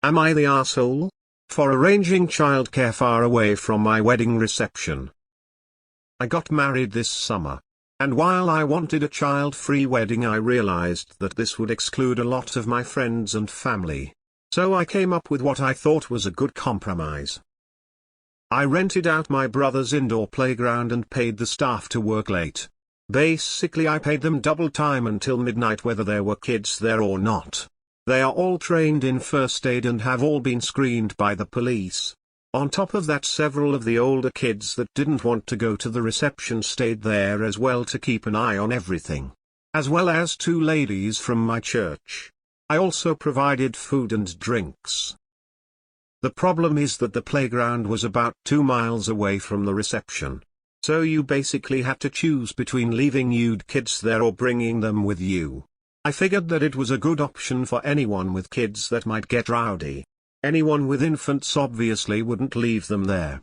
Am I the arsehole? For arranging childcare far away from my wedding reception. I got married this summer. And while I wanted a child-free wedding, I realized that this would exclude a lot of my friends and family. So I came up with what I thought was a good compromise. I rented out my brother's indoor playground and paid the staff to work late. Basically, I paid them double time until midnight whether there were kids there or not. They are all trained in first aid and have all been screened by the police. On top of that, several of the older kids that didn't want to go to the reception stayed there as well to keep an eye on everything. As well as 2 ladies from my church. I also provided food and drinks. The problem is that the playground was about 2 miles away from the reception. So you basically had to choose between leaving nude kids there or bringing them with you. I figured that it was a good option for anyone with kids that might get rowdy. Anyone with infants obviously wouldn't leave them there.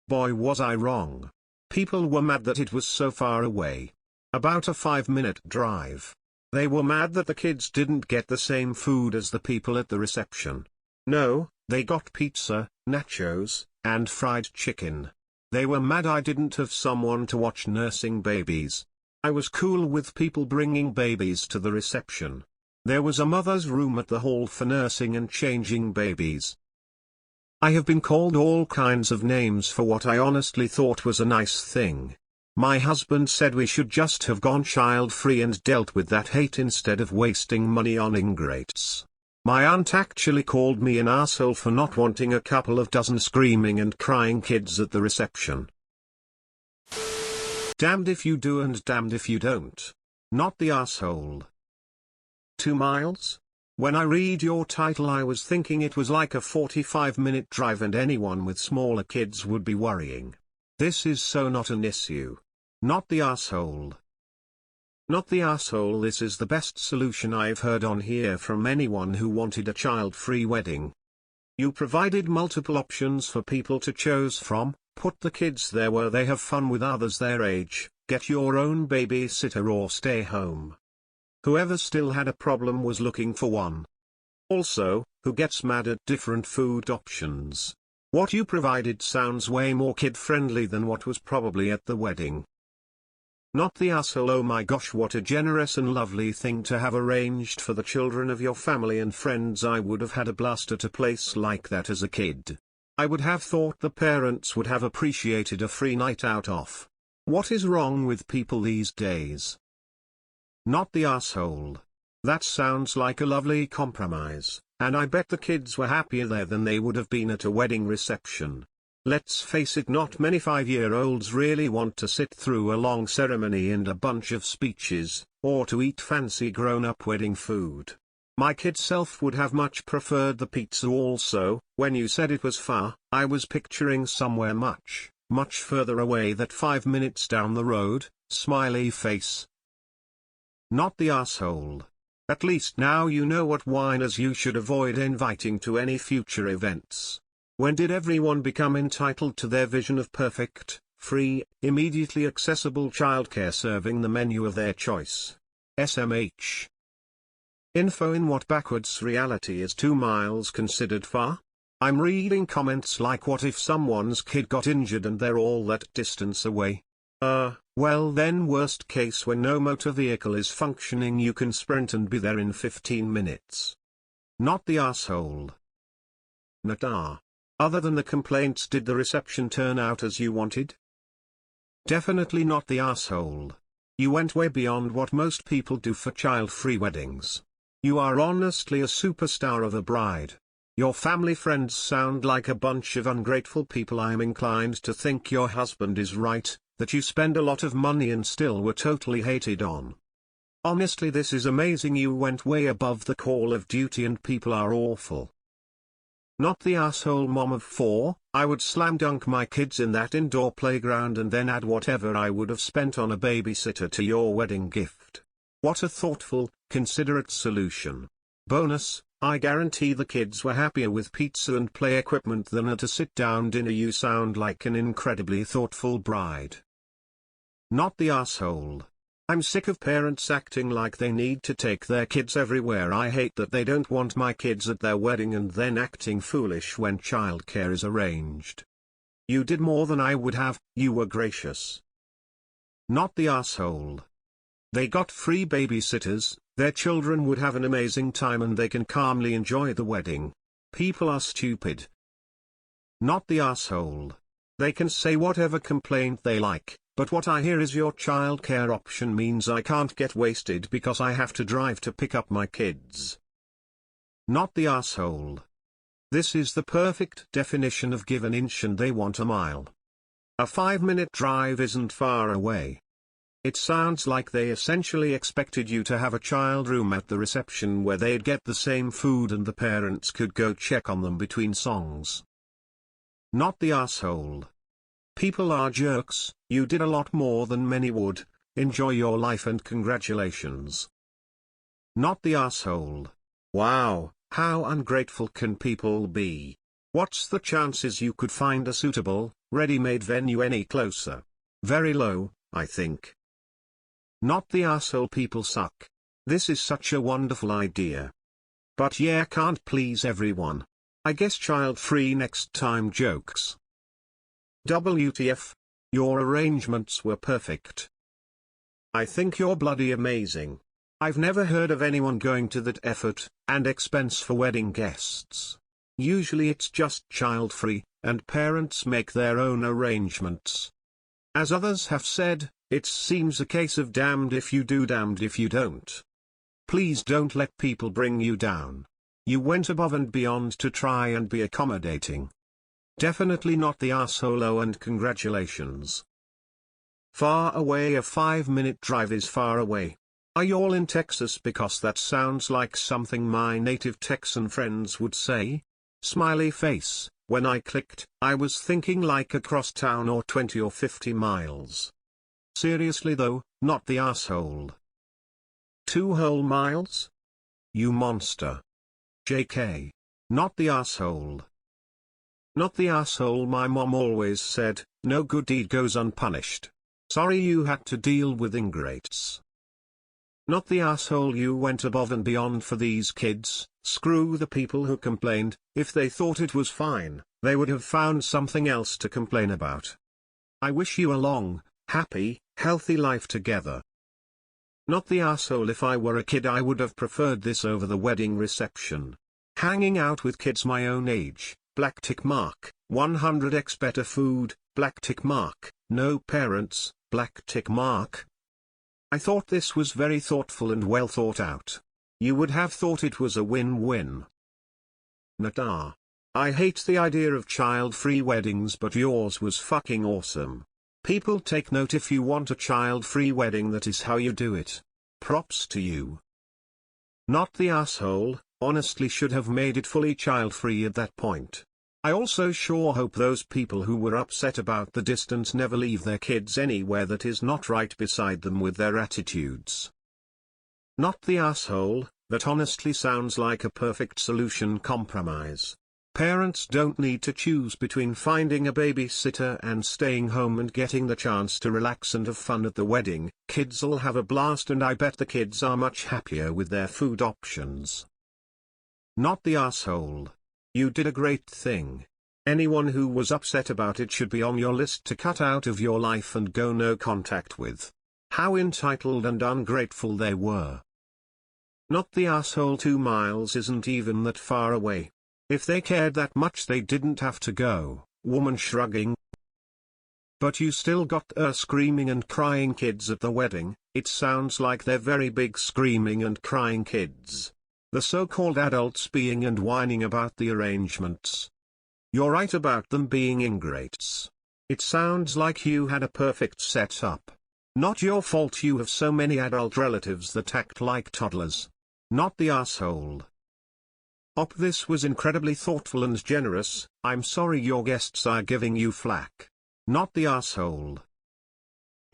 Boy, was I wrong. People were mad that it was so far away. About a 5-minute drive. They were mad that the kids didn't get the same food as the people at the reception. No, they got pizza, nachos, and fried chicken. They were mad I didn't have someone to watch nursing babies. I was cool with people bringing babies to the reception. There was a mother's room at the hall for nursing and changing babies. I have been called all kinds of names for what I honestly thought was a nice thing. My husband said we should just have gone child-free and dealt with that hate instead of wasting money on ingrates. My aunt actually called me an arsehole for not wanting a couple of dozen screaming and crying kids at the reception. Damned if you do and damned if you don't. Not the arsehole. 2 miles? When I read your title, I was thinking it was like a 45-minute drive and anyone with smaller kids would be worrying. This is so not an issue. Not the arsehole. Not the arsehole. This is the best solution I've heard on here from anyone who wanted a child-free wedding. You provided multiple options for people to choose from. Put the kids there where they have fun with others their age, get your own babysitter or stay home. Whoever still had a problem was looking for one. Also, who gets mad at different food options? What you provided sounds way more kid-friendly than what was probably at the wedding. Not the arsehole. Oh my gosh, what a generous and lovely thing to have arranged for the children of your family and friends. I would have had a blast at a place like that as a kid. I would have thought the parents would have appreciated a free night out off. What is wrong with people these days? Not the arsehole. That sounds like a lovely compromise, and I bet the kids were happier there than they would have been at a wedding reception. Let's face it, not many 5-year-olds really want to sit through a long ceremony and a bunch of speeches, or to eat fancy grown-up wedding food. My kid self would have much preferred the pizza also. When you said it was far, I was picturing somewhere much, much further away, that 5 minutes down the road, smiley face. Not the arsehole. At least now you know what whiners you should avoid inviting to any future events. When did everyone become entitled to their vision of perfect, free, immediately accessible childcare serving the menu of their choice? SMH. Info. In what backwards reality is 2 miles considered far? I'm reading comments like, what if someone's kid got injured and they're all that distance away? Well then, worst case, when no motor vehicle is functioning, you can sprint and be there in 15 minutes. Not the arsehole. Not. Other than the complaints, did the reception turn out as you wanted? Definitely not the arsehole. You went way beyond what most people do for child-free weddings. You are honestly a superstar of a bride. Your family friends sound like a bunch of ungrateful people. I am inclined to think your husband is right, that you spend a lot of money and still were totally hated on. Honestly, this is amazing. You went way above the call of duty and people are awful. Not the arsehole. Mom of 4, I would slam dunk my kids in that indoor playground and then add whatever I would have spent on a babysitter to your wedding gift. What a thoughtful, considerate solution. Bonus, I guarantee the kids were happier with pizza and play equipment than at a sit-down dinner. You sound like an incredibly thoughtful bride. Not the arsehole. I'm sick of parents acting like they need to take their kids everywhere. I hate that they don't want my kids at their wedding and then acting foolish when childcare is arranged. You did more than I would have, you were gracious. Not the asshole. They got free babysitters, their children would have an amazing time and they can calmly enjoy the wedding. People are stupid. Not the asshole. They can say whatever complaint they like, but what I hear is your childcare option means I can't get wasted because I have to drive to pick up my kids. Not the asshole. This is the perfect definition of give an inch and they want a mile. A 5-minute drive isn't far away. It sounds like they essentially expected you to have a child room at the reception where they'd get the same food and the parents could go check on them between songs. Not the asshole. People are jerks, you did a lot more than many would, enjoy your life and congratulations. Not the asshole. Wow, how ungrateful can people be? What's the chances you could find a suitable, ready-made venue any closer? Very low, I think. Not the asshole. People suck. This is such a wonderful idea. But yeah, can't please everyone. I guess child-free next time jokes. WTF? Your arrangements were perfect. I think you're bloody amazing. I've never heard of anyone going to that effort and expense for wedding guests. Usually it's just child-free, and parents make their own arrangements. As others have said, it seems a case of damned if you do, damned if you don't. Please don't let people bring you down. You went above and beyond to try and be accommodating. Definitely not the asshole. Oh, and congratulations. Far away. A 5-minute drive is far away. Are y'all in Texas? Because that sounds like something my native Texan friends would say. Smiley face. When I clicked, I was thinking like across town or 20 or 50 miles. Seriously though, not the asshole. 2 whole miles? You monster. JK. Not the asshole. Not the asshole. My mom always said, no good deed goes unpunished. Sorry you had to deal with ingrates. Not the asshole. You went above and beyond for these kids. Screw the people who complained. If they thought it was fine, they would have found something else to complain about. I wish you a long, happy, healthy life together. Not the asshole. If I were a kid I would have preferred this over the wedding reception. Hanging out with kids my own age, black tick mark, 100x better food, black tick mark, no parents, black tick mark. I thought this was very thoughtful and well thought out. You would have thought it was a win-win. Nata. I hate the idea of child-free weddings, but yours was fucking awesome. People take note. If you want a child-free wedding, that is how you do it. Props to you. Not the asshole. Honestly should have made it fully child-free at that point. I also sure hope those people who were upset about the distance never leave their kids anywhere that is not right beside them with their attitudes. Not the asshole. That honestly sounds like a perfect solution compromise. Parents don't need to choose between finding a babysitter and staying home and getting the chance to relax and have fun at the wedding. Kids'll have a blast, and I bet the kids are much happier with their food options. Not the asshole. You did a great thing. Anyone who was upset about it should be on your list to cut out of your life and go no contact with. How entitled and ungrateful they were. Not the asshole. 2 miles isn't even that far away. If they cared that much they didn't have to go. Woman shrugging. But you still got screaming and crying kids at the wedding. It sounds like they're very big screaming and crying kids. The so-called adults being and whining about the arrangements. You're right about them being ingrates. It sounds like you had a perfect setup. Not your fault you have so many adult relatives that act like toddlers. Not the asshole. This was incredibly thoughtful and generous. I'm sorry your guests are giving you flack. Not the asshole.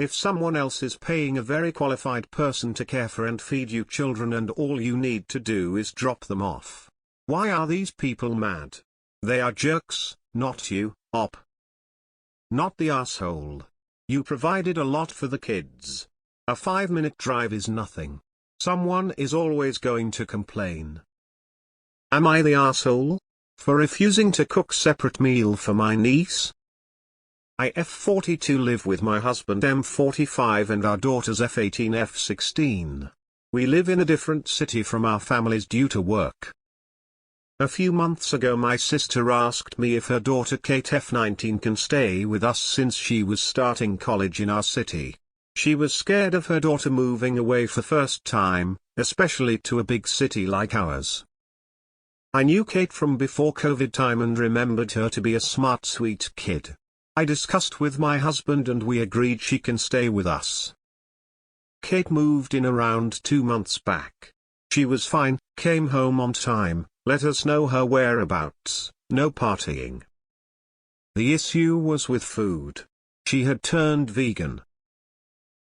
If someone else is paying a very qualified person to care for and feed you children and all you need to do is drop them off. Why are these people mad? They are jerks, not you, Not the asshole. You provided a lot for the kids. A 5-minute drive is nothing. Someone is always going to complain. Am I the asshole for refusing to cook separate meal for my niece? I F42 live with my husband M45 and our daughters F18 F16. We live in a different city from our families due to work. A few months ago my sister asked me if her daughter Kate F19 can stay with us since she was starting college in our city. She was scared of her daughter moving away for first time, especially to a big city like ours. I knew Kate from before COVID time and remembered her to be a smart sweet kid. I discussed with my husband and we agreed she can stay with us. Kate moved in around 2 months back. She was fine, came home on time, let us know her whereabouts, no partying. The issue was with food. She had turned vegan.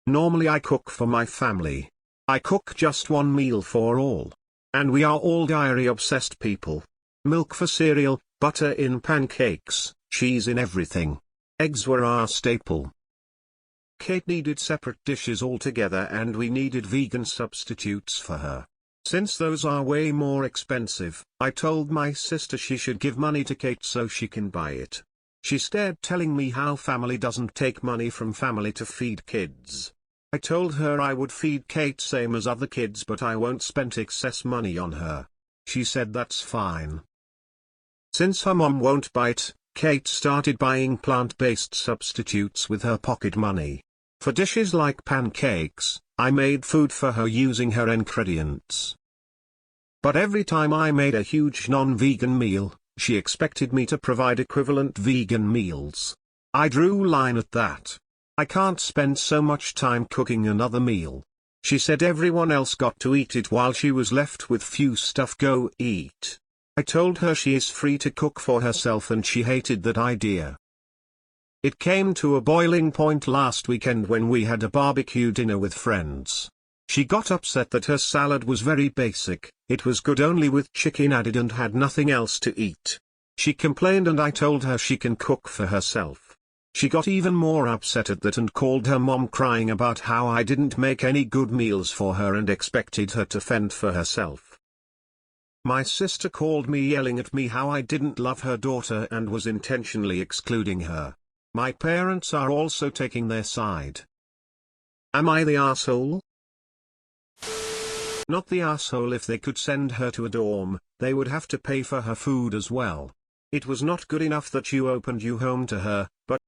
Normally I cook for my family. I cook just one meal for all. And we are all dairy-obsessed people. Milk for cereal, butter in pancakes, cheese in everything. Eggs were our staple. Kate needed separate dishes altogether and we needed vegan substitutes for her. Since those are way more expensive, I told my sister she should give money to Kate so she can buy it. She stared telling me how family doesn't take money from family to feed kids. I told her I would feed Kate same as other kids but I won't spend excess money on her. She said that's fine. Since her mom won't bite, Kate started buying plant-based substitutes with her pocket money. For dishes like pancakes, I made food for her using her ingredients. But every time I made a huge non-vegan meal, she expected me to provide equivalent vegan meals. I drew line at that. I can't spend so much time cooking another meal. She said everyone else got to eat it while she was left with few stuff go eat. I told her she is free to cook for herself and she hated that idea. It came to a boiling point last weekend when we had a barbecue dinner with friends. She got upset that her salad was very basic, it was good only with chicken added and had nothing else to eat. She complained and I told her she can cook for herself. She got even more upset at that and called her mom crying about how I didn't make any good meals for her and expected her to fend for herself. My sister called me yelling at me how I didn't love her daughter and was intentionally excluding her. My parents are also taking their side. Am I the asshole? Not the asshole. If they could send her to a dorm, they would have to pay for her food as well. It was not good enough that you opened your home to her, but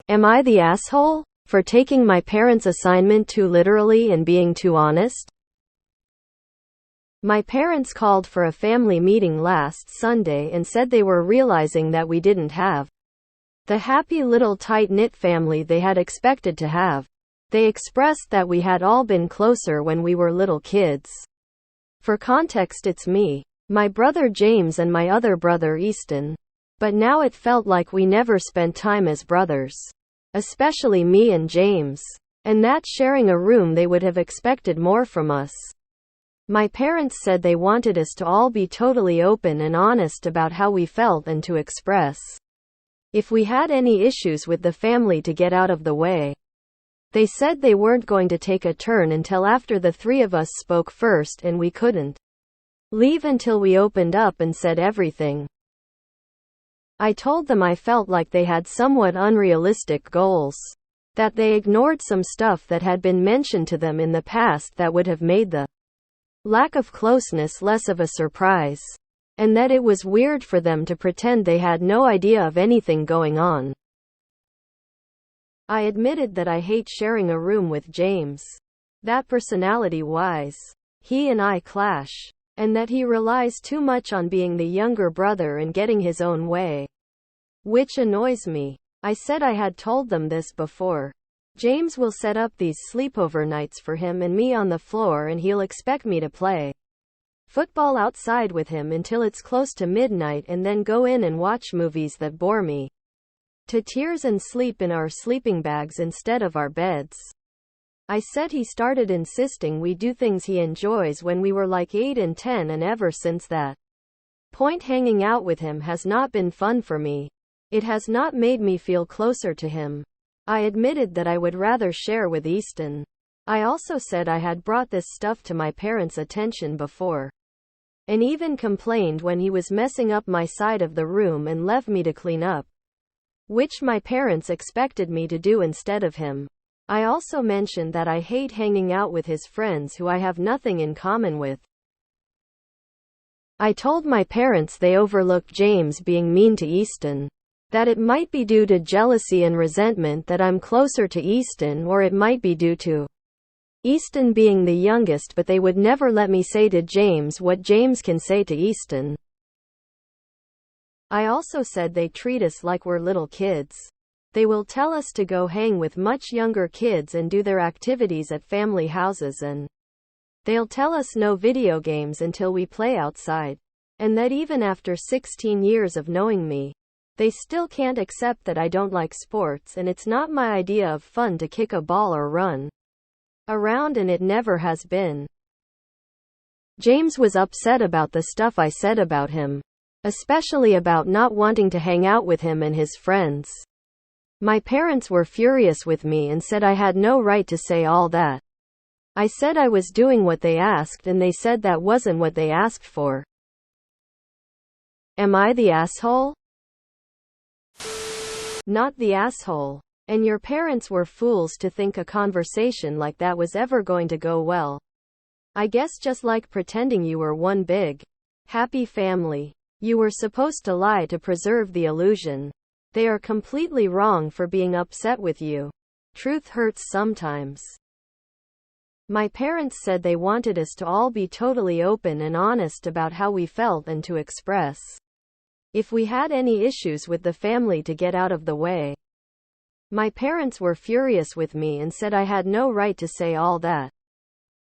Am I the asshole for taking my parents' assignment too literally and being too honest? My parents called for a family meeting last Sunday and said they were realizing that we didn't have the happy little tight-knit family they had expected to have. They expressed that we had all been closer when we were little kids. For context, it's me, my brother James, and my other brother Easton. But now it felt like we never spent time as brothers. Especially me and James. And that sharing a room they would have expected more from us. My parents said they wanted us to all be totally open and honest about how we felt and to express if we had any issues with the family to get out of the way. They said they weren't going to take a turn until after the three of us spoke first, and we couldn't leave until we opened up and said everything. I told them I felt like they had somewhat unrealistic goals. That they ignored some stuff that had been mentioned to them in the past that would have made the lack of closeness less of a surprise. And that it was weird for them to pretend they had no idea of anything going on. I admitted that I hate sharing a room with James. That personality-wise, he and I clash. And that he relies too much on being the younger brother and getting his own way. Which annoys me. I said I had told them this before. James will set up these sleepover nights for him and me on the floor, and he'll expect me to play football outside with him until it's close to midnight and then go in and watch movies that bore me to tears and sleep in our sleeping bags instead of our beds. I said he started insisting we do things he enjoys when we were like 8 and 10, and ever since that point hanging out with him has not been fun for me. It has not made me feel closer to him. I admitted that I would rather share with Easton. I also said I had brought this stuff to my parents' attention before. And even complained when he was messing up my side of the room and left me to clean up. Which my parents expected me to do instead of him. I also mentioned that I hate hanging out with his friends who I have nothing in common with. I told my parents they overlooked James being mean to Easton. That it might be due to jealousy and resentment that I'm closer to Easton, or it might be due to Easton being the youngest, but they would never let me say to James what James can say to Easton. I also said they treat us like we're little kids. They will tell us to go hang with much younger kids and do their activities at family houses, and they'll tell us no video games until we play outside. And that even after 16 years of knowing me, they still can't accept that I don't like sports, and it's not my idea of fun to kick a ball or run around, and it never has been. James was upset about the stuff I said about him. Especially about not wanting to hang out with him and his friends. My parents were furious with me and said I had no right to say all that. I said I was doing what they asked, and they said that wasn't what they asked for. Am I the asshole? Not the asshole. And your parents were fools to think a conversation like that was ever going to go well. I guess just like pretending you were one big, happy family. You were supposed to lie to preserve the illusion. They are completely wrong for being upset with you. Truth hurts sometimes. My parents said they wanted us to all be totally open and honest about how we felt and to express if we had any issues with the family to get out of the way. My parents were furious with me and said I had no right to say all that.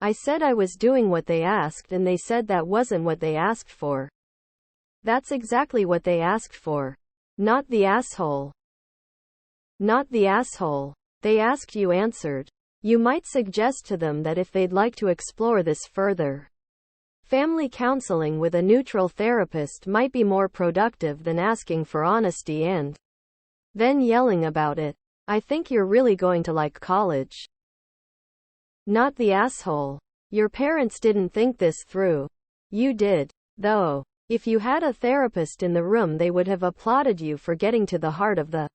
I said I was doing what they asked, and they said that wasn't what they asked for. That's exactly what they asked for. Not the asshole. Not the asshole. They asked, you answered. You might suggest to them that if they'd like to explore this further, family counseling with a neutral therapist might be more productive than asking for honesty and then yelling about it. I think you're really going to like college. Not the asshole. Your parents didn't think this through. You did, though. If you had a therapist in the room, they would have applauded you for getting to the heart of the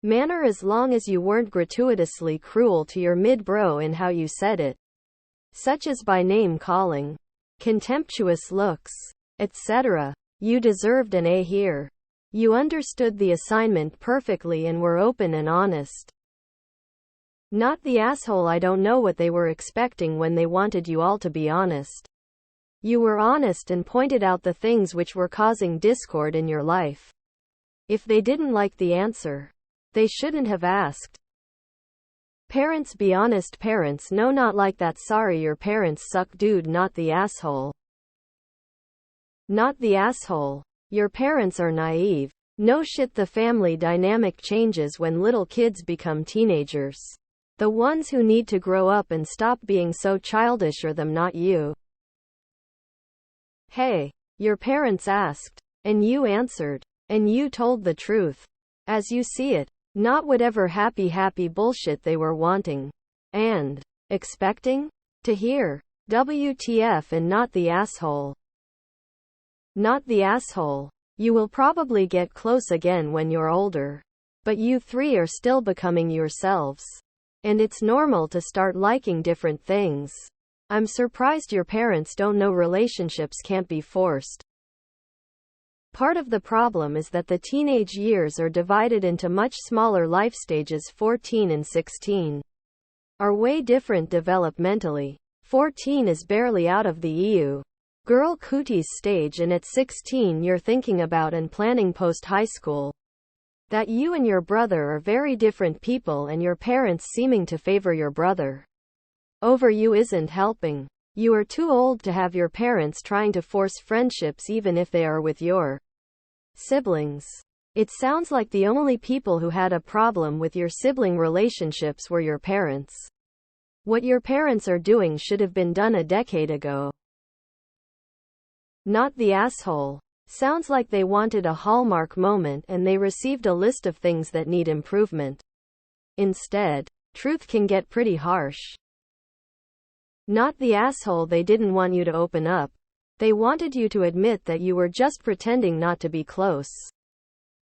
matter, as long as you weren't gratuitously cruel to your mid-bro in how you said it. Such as by name calling, contemptuous looks, etc. You deserved an A here. You understood the assignment perfectly and were open and honest. Not the asshole. I don't know what they were expecting when they wanted you all to be honest. You were honest and pointed out the things which were causing discord in your life. If they didn't like the answer, they shouldn't have asked. Parents, be honest. Parents, no, not like that. Sorry, your parents suck, dude. Not the asshole. Not the asshole. Your parents are naive. No shit, the family dynamic changes when little kids become teenagers. The ones who need to grow up and stop being so childish are them, not you. Hey, your parents asked, and you answered, and you told the truth, as you see it, not whatever happy bullshit they were wanting and expecting to hear. WTF, and not the asshole. Not the asshole. You will probably get close again when you're older. But you three are still becoming yourselves. And it's normal to start liking different things. I'm surprised your parents don't know relationships can't be forced. Part of the problem is that the teenage years are divided into much smaller life stages. 14 and 16 are way different developmentally. 14 is barely out of the EU girl cooties stage, and at 16 you're thinking about and planning post-high school. That you and your brother are very different people, and your parents seeming to favor your brother over you isn't helping. You are too old to have your parents trying to force friendships even if they are with your siblings. It sounds like the only people who had a problem with your sibling relationships were your parents. What your parents are doing should have been done a decade ago. Not the asshole. Sounds like they wanted a Hallmark moment and they received a list of things that need improvement. Instead, truth can get pretty harsh. Not the asshole. They didn't want you to open up. They wanted you to admit that you were just pretending not to be close.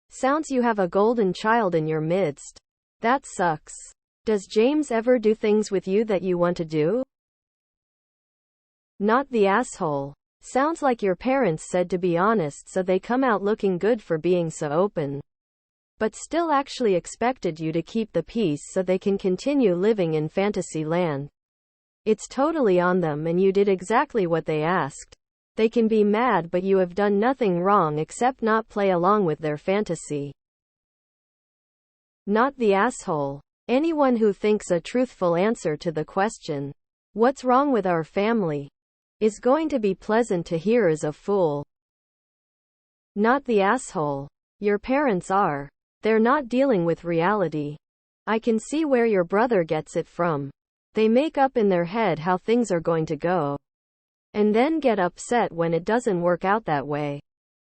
Sounds you have a golden child in your midst. That sucks. Does James ever do things with you that you want to do? Not the asshole. Sounds like your parents said to be honest, so they come out looking good for being so open. But still actually expected you to keep the peace so they can continue living in fantasy land. It's totally on them, and you did exactly what they asked. They can be mad, but you have done nothing wrong except not play along with their fantasy. Not the asshole. Anyone who thinks a truthful answer to the question, "What's wrong with our family?" is going to be pleasant to hear is a fool. Not the asshole. Your parents are. They're not dealing with reality. I can see where your brother gets it from. They make up in their head how things are going to go. And then get upset when it doesn't work out that way.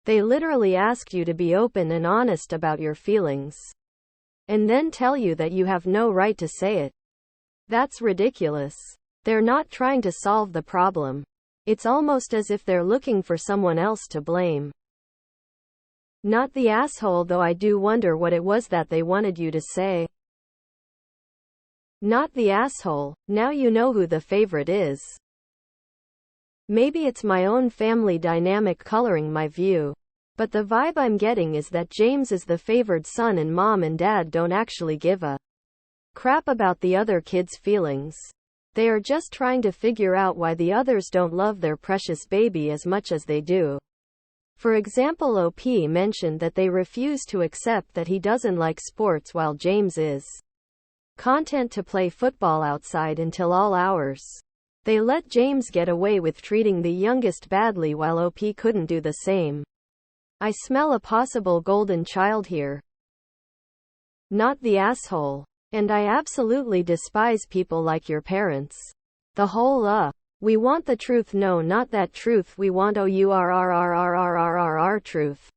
They literally ask you to be open and honest about your feelings. And then tell you that you have no right to say it. That's ridiculous. They're not trying to solve the problem. It's almost as if they're looking for someone else to blame. Not the asshole, though I do wonder what it was that they wanted you to say. Not the asshole. Now you know who the favorite is. Maybe it's my own family dynamic coloring my view. But the vibe I'm getting is that James is the favored son and mom and dad don't actually give a crap about the other kids' feelings. They are just trying to figure out why the others don't love their precious baby as much as they do. For example, OP mentioned that they refuse to accept that he doesn't like sports while James is content to play football outside until all hours. They let James get away with treating the youngest badly while OP couldn't do the same. I smell a possible golden child here. Not the asshole. And I absolutely despise people like your parents. The whole we want the truth. No, not that truth. We want truth.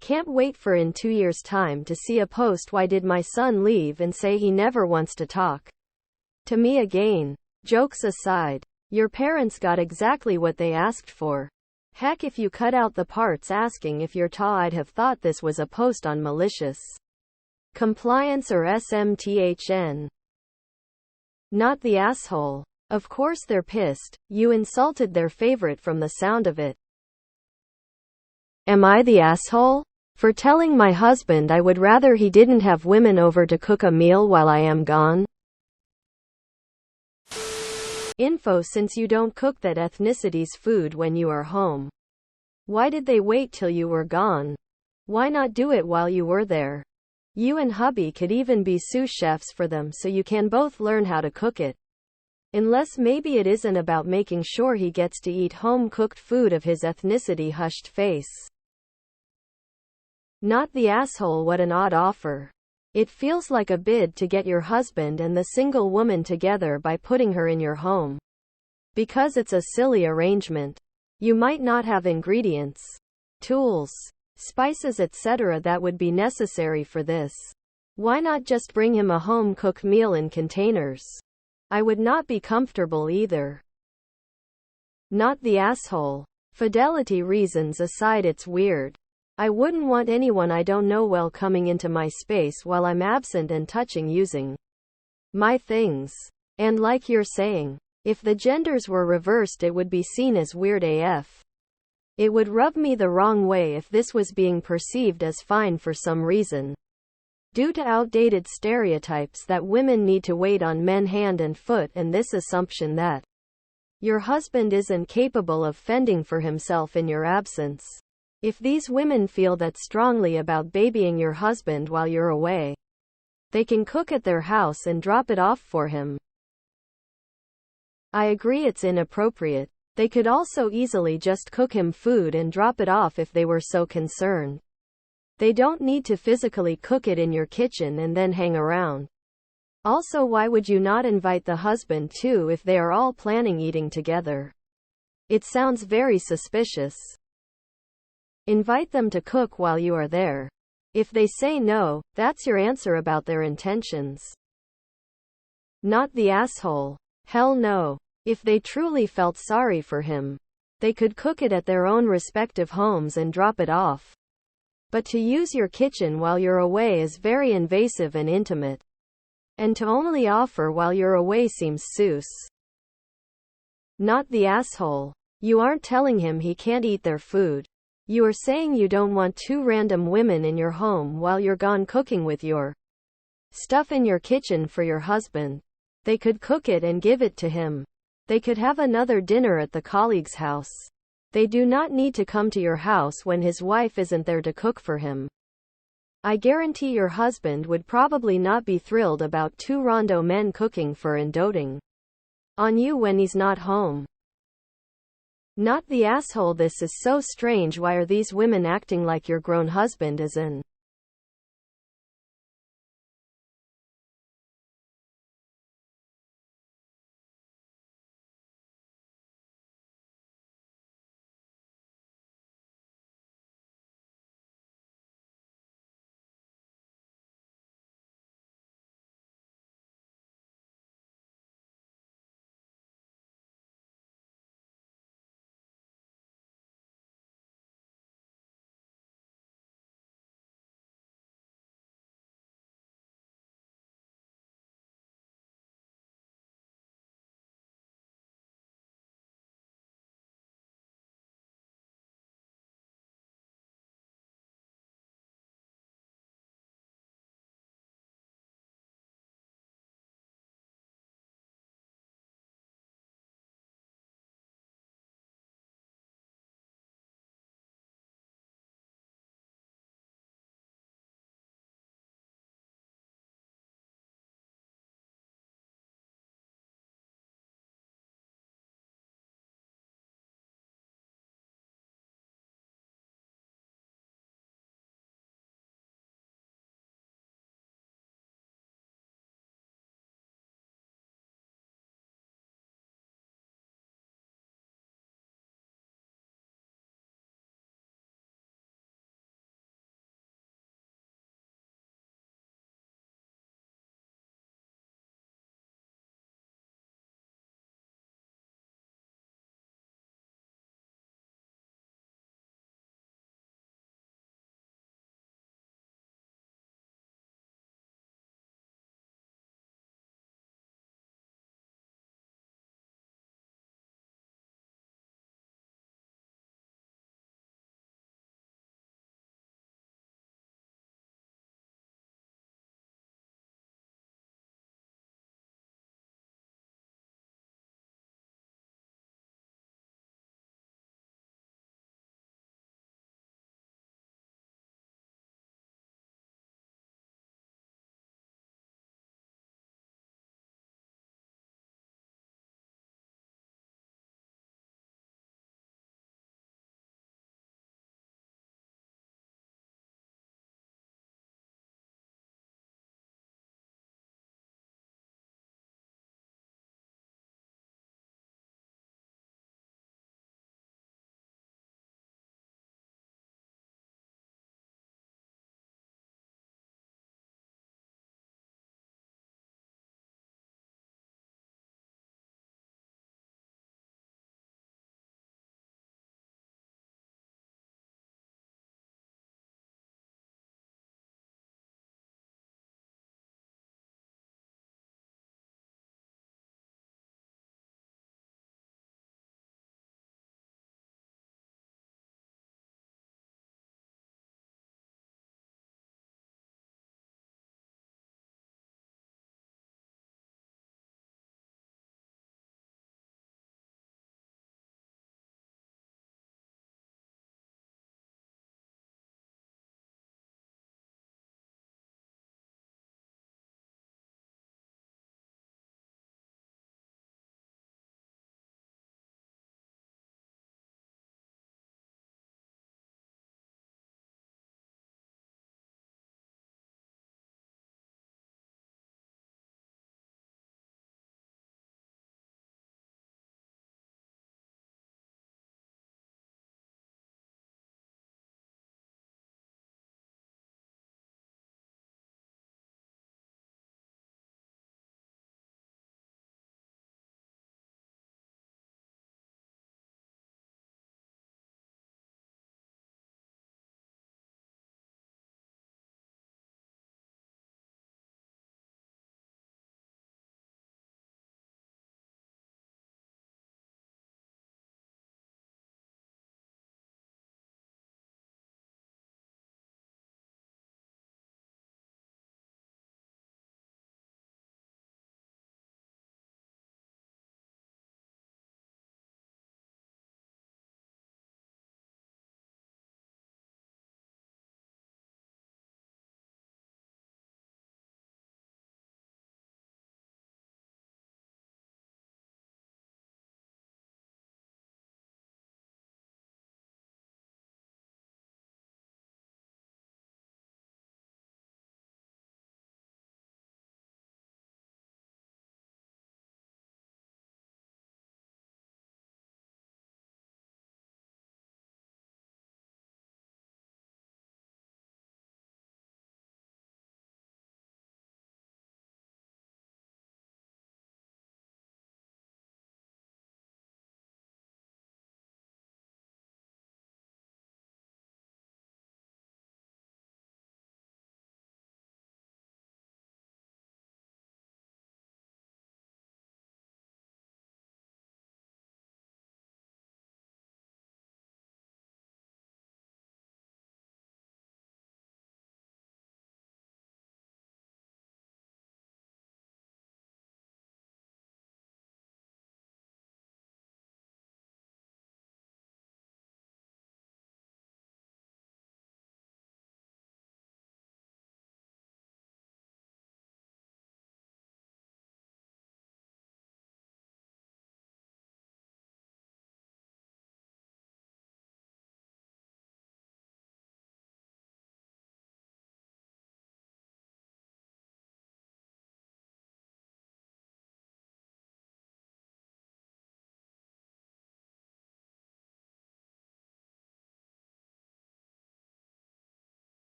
Can't wait for in 2 years' time to see a post, "Why did my son leave?" and say he never wants to talk to me again. Jokes aside, your parents got exactly what they asked for. Heck, if you cut out the parts asking if you're tall, I'd have thought this was a post on malicious compliance or SMTHN. Not the asshole. Of course they're pissed. You insulted their favorite from the sound of it. Am I the asshole? For telling my husband I would rather he didn't have women over to cook a meal while I am gone. Info: since you don't cook that ethnicity's food when you are home, why did they wait till you were gone? Why not do it while you were there? You and hubby could even be sous chefs for them so you can both learn how to cook it. Unless maybe it isn't about making sure he gets to eat home-cooked food of his ethnicity. Hushed face. Not the asshole. What an odd offer. It feels like a bid to get your husband and the single woman together by putting her in your home. Because it's a silly arrangement. You might not have ingredients, tools, spices, etc. that would be necessary for this. Why not just bring him a home-cooked meal in containers? I would not be comfortable either. Not the asshole. Fidelity reasons aside, it's weird. I wouldn't want anyone I don't know well coming into my space while I'm absent and touching using my things. And like you're saying, if the genders were reversed it would be seen as weird AF. It would rub me the wrong way if this was being perceived as fine for some reason. Due to outdated stereotypes that women need to wait on men hand and foot, and this assumption that your husband isn't capable of fending for himself in your absence. If these women feel that strongly about babying your husband while you're away, they can cook at their house and drop it off for him. I agree it's inappropriate. They could also easily just cook him food and drop it off if they were so concerned. They don't need to physically cook it in your kitchen and then hang around. Also, why would you not invite the husband too if they are all planning eating together? It sounds very suspicious. Invite them to cook while you are there. If they say no, that's your answer about their intentions. Not the asshole. Hell no. If they truly felt sorry for him, they could cook it at their own respective homes and drop it off. But to use your kitchen while you're away is very invasive and intimate. And to only offer while you're away seems sus. Not the asshole. You aren't telling him he can't eat their food. You are saying you don't want two random women in your home while you're gone cooking with your stuff in your kitchen for your husband. They could cook it and give it to him. They could have another dinner at the colleague's house. They do not need to come to your house when his wife isn't there to cook for him. I guarantee your husband would probably not be thrilled about two rondo men cooking for and doting on you when he's not home. Not the asshole. This is so strange. Why are these women acting like your grown husband is an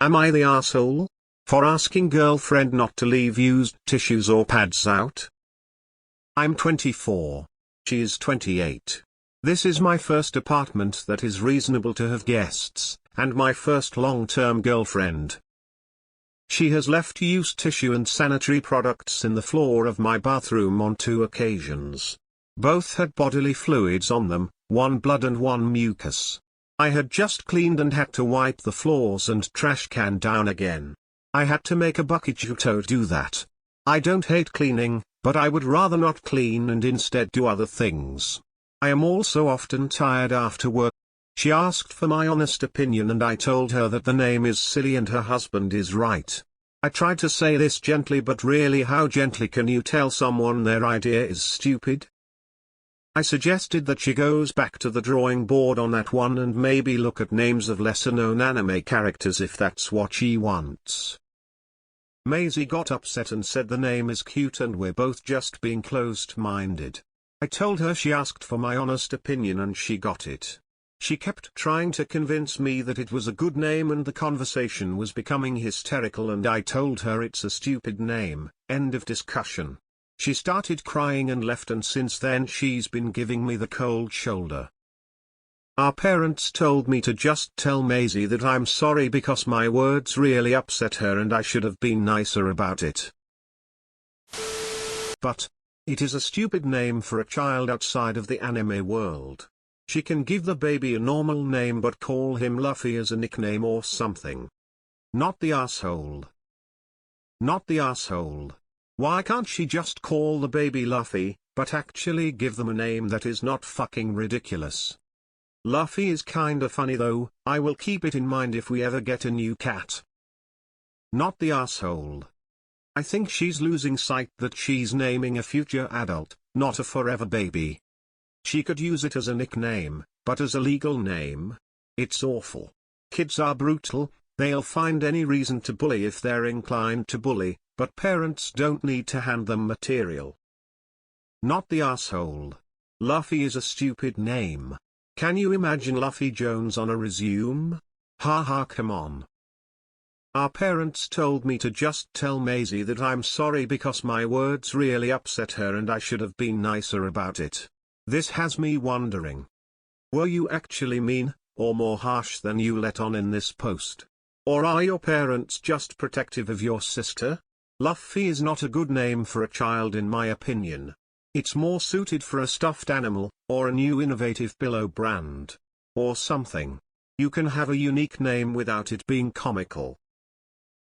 Am I the asshole? For asking girlfriend not to leave used tissues or pads out? I'm 24. She is 28. This is my first apartment that is reasonable to have guests, and my first long-term girlfriend. She has left used tissue and sanitary products in the floor of my bathroom on 2 occasions. Both had bodily fluids on them, one blood and one mucus. I had just cleaned and had to wipe the floors and trash can down again. I had to make a bucket to do that. I don't hate cleaning, but I would rather not clean and instead do other things. I am also often tired after work. She asked for my honest opinion and I told her that the name is silly and her husband is right. I tried to say this gently, but really how gently can you tell someone their idea is stupid? I suggested that she goes back to the drawing board on that one and maybe look at names of lesser-known anime characters if that's what she wants. Maisie got upset and said the name is cute and we're both just being closed-minded. I told her she asked for my honest opinion and she got it. She kept trying to convince me that it was a good name and the conversation was becoming hysterical and I told her it's a stupid name, end of discussion. She started crying and left, and since then she's been giving me the cold shoulder. Our parents told me to just tell Maisie that I'm sorry because my words really upset her and I should have been nicer about it. But it is a stupid name for a child outside of the anime world. She can give the baby a normal name but call him Luffy as a nickname or something. Not the asshole. Not the asshole. Why can't she just call the baby Luffy, but actually give them a name that is not fucking ridiculous? Luffy is kinda funny though, I will keep it in mind if we ever get a new cat. Not the asshole. I think she's losing sight that she's naming a future adult, not a forever baby. She could use it as a nickname, but as a legal name? It's awful. Kids are brutal, they'll find any reason to bully if they're inclined to bully, but parents don't need to hand them material. Not the asshole. Luffy is a stupid name. Can you imagine Luffy Jones on a resume? Haha, come on. Our parents told me to just tell Maisie that I'm sorry because my words really upset her and I should have been nicer about it. This has me wondering. Were you actually mean, or more harsh than you let on in this post? Or are your parents just protective of your sister? Luffy is not a good name for a child in my opinion. It's more suited for a stuffed animal, or a new innovative pillow brand. Or something. You can have a unique name without it being comical.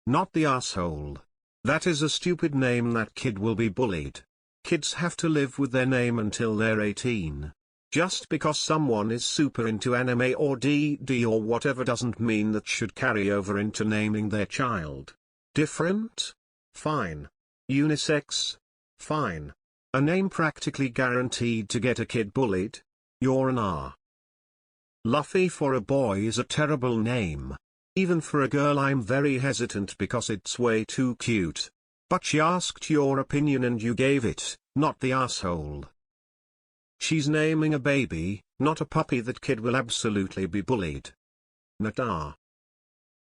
Not the asshole. That is a stupid name. That kid will be bullied. Kids have to live with their name until they're 18. Just because someone is super into anime or DD or whatever doesn't mean that should carry over into naming their child. Different? Fine. Unisex? Fine. A name practically guaranteed to get a kid bullied? You're an R. Luffy for a boy is a terrible name. Even for a girl I'm very hesitant because it's way too cute. But she asked your opinion and you gave it, not the asshole. She's naming a baby, not a puppy. That kid will absolutely be bullied. Not R.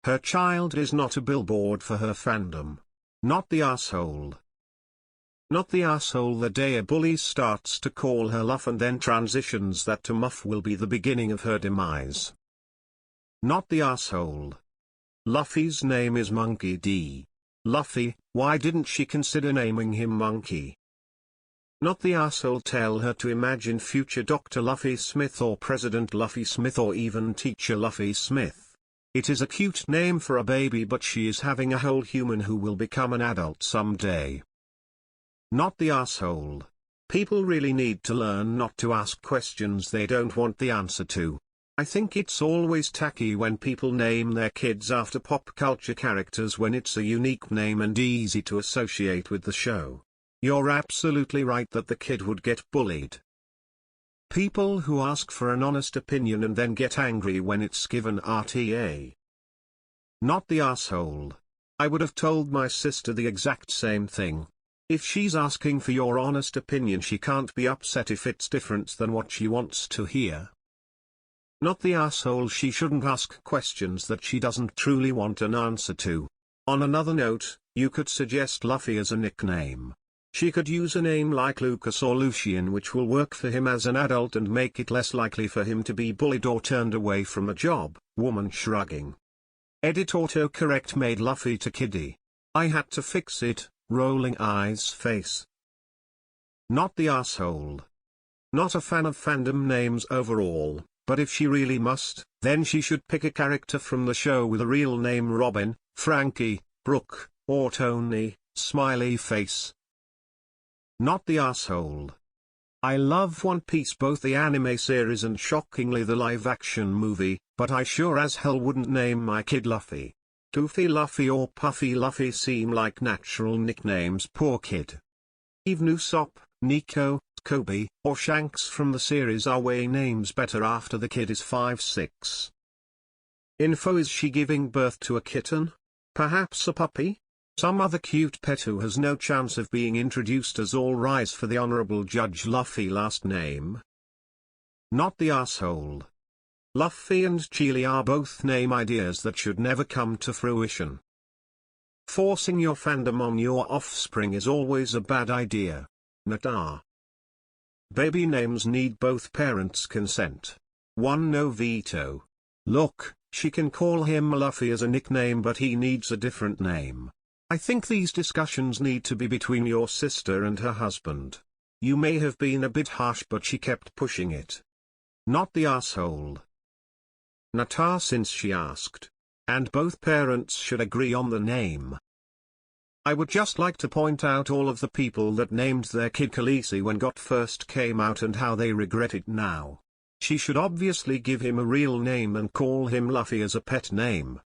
Her child is not a billboard for her fandom. Not the asshole. Not the asshole. The day a bully starts to call her Luff and then transitions that to Muff will be the beginning of her demise. Not the asshole. Luffy's name is Monkey D. Luffy, why didn't she consider naming him Monkey? Not the asshole. Tell her to imagine future Dr. Luffy Smith or President Luffy Smith or even Teacher Luffy Smith. It is a cute name for a baby, but she is having a whole human who will become an adult someday. Not the asshole. People really need to learn not to ask questions they don't want the answer to. I think it's always tacky when people name their kids after pop culture characters when it's a unique name and easy to associate with the show. You're absolutely right that the kid would get bullied. People who ask for an honest opinion and then get angry when it's given RTA. Not the asshole. I would have told my sister the exact same thing. If she's asking for your honest opinion, she can't be upset if it's different than what she wants to hear. Not the asshole. She shouldn't ask questions that she doesn't truly want an answer to. On another note, you could suggest Luffy as a nickname. She could use a name like Lucas or Lucien, which will work for him as an adult and make it less likely for him to be bullied or turned away from a job. Woman shrugging. Edit autocorrect made Luffy to Kiddy. I had to fix it, rolling eyes face. Not the asshole. Not a fan of fandom names overall, but if she really must, then she should pick a character from the show with a real name: Robin, Frankie, Brooke, or Tony, smiley face. Not the asshole. I love One Piece, both the anime series and shockingly the live-action movie, but I sure as hell wouldn't name my kid Luffy. Goofy Luffy or Puffy Luffy seem like natural nicknames. Poor kid. Eve, Usopp, Nico, Kobe, or Shanks from the series are way names better after the kid is 5-6. Info: is she giving birth to a kitten? Perhaps a puppy? Some other cute pet who has no chance of being introduced? As all rise for the Honorable Judge Luffy last name. Not the asshole. Luffy and Chili are both name ideas that should never come to fruition. Forcing your fandom on your offspring is always a bad idea. Natar. Baby names need both parents' consent. One no veto. Look, she can call him Luffy as a nickname, but he needs a different name. I think these discussions need to be between your sister and her husband. You may have been a bit harsh, but she kept pushing it. Not the asshole. Natar, since she asked. And both parents should agree on the name. I would just like to point out all of the people that named their kid Khaleesi when GOT first came out and how they regret it now. She should obviously give him a real name and call him Luffy as a pet name.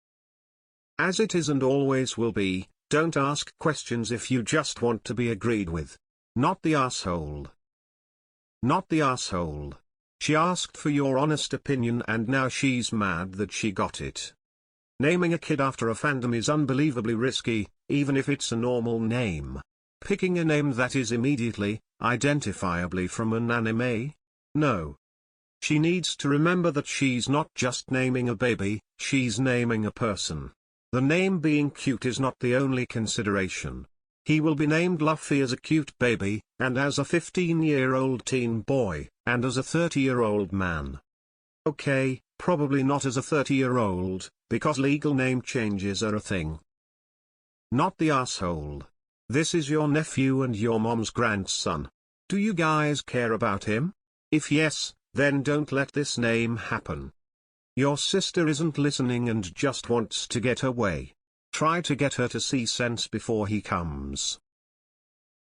As it is and always will be, don't ask questions if you just want to be agreed with. Not the asshole. Not the asshole. She asked for your honest opinion and now she's mad that she got it. Naming a kid after a fandom is unbelievably risky, even if it's a normal name. Picking a name that is immediately, identifiably from an anime? No. She needs to remember that she's not just naming a baby, she's naming a person. The name being cute is not the only consideration. He will be named Luffy as a cute baby, and as a 15-year-old teen boy, and as a 30-year-old man. Okay, probably not as a 30-year-old, because legal name changes are a thing. Not the asshole. This is your nephew and your mom's grandson. Do you guys care about him? If yes, then don't let this name happen. Your sister isn't listening and just wants to get her way. Try to get her to see sense before he comes.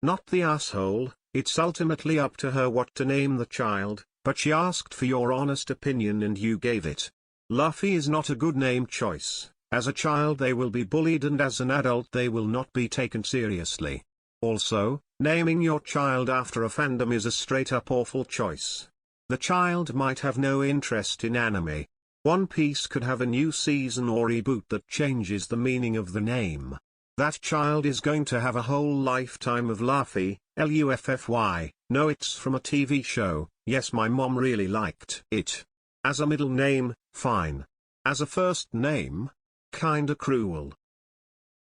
Not the asshole. It's ultimately up to her what to name the child, but she asked for your honest opinion and you gave it. Luffy is not a good name choice. As a child they will be bullied and as an adult they will not be taken seriously. Also, naming your child after a fandom is a straight-up awful choice. The child might have no interest in anime. One Piece could have a new season or reboot that changes the meaning of the name. That child is going to have a whole lifetime of Luffy, Luffy. No, it's from a TV show. Yes, my mom really liked it. As a middle name, fine. As a first name? Kinda cruel.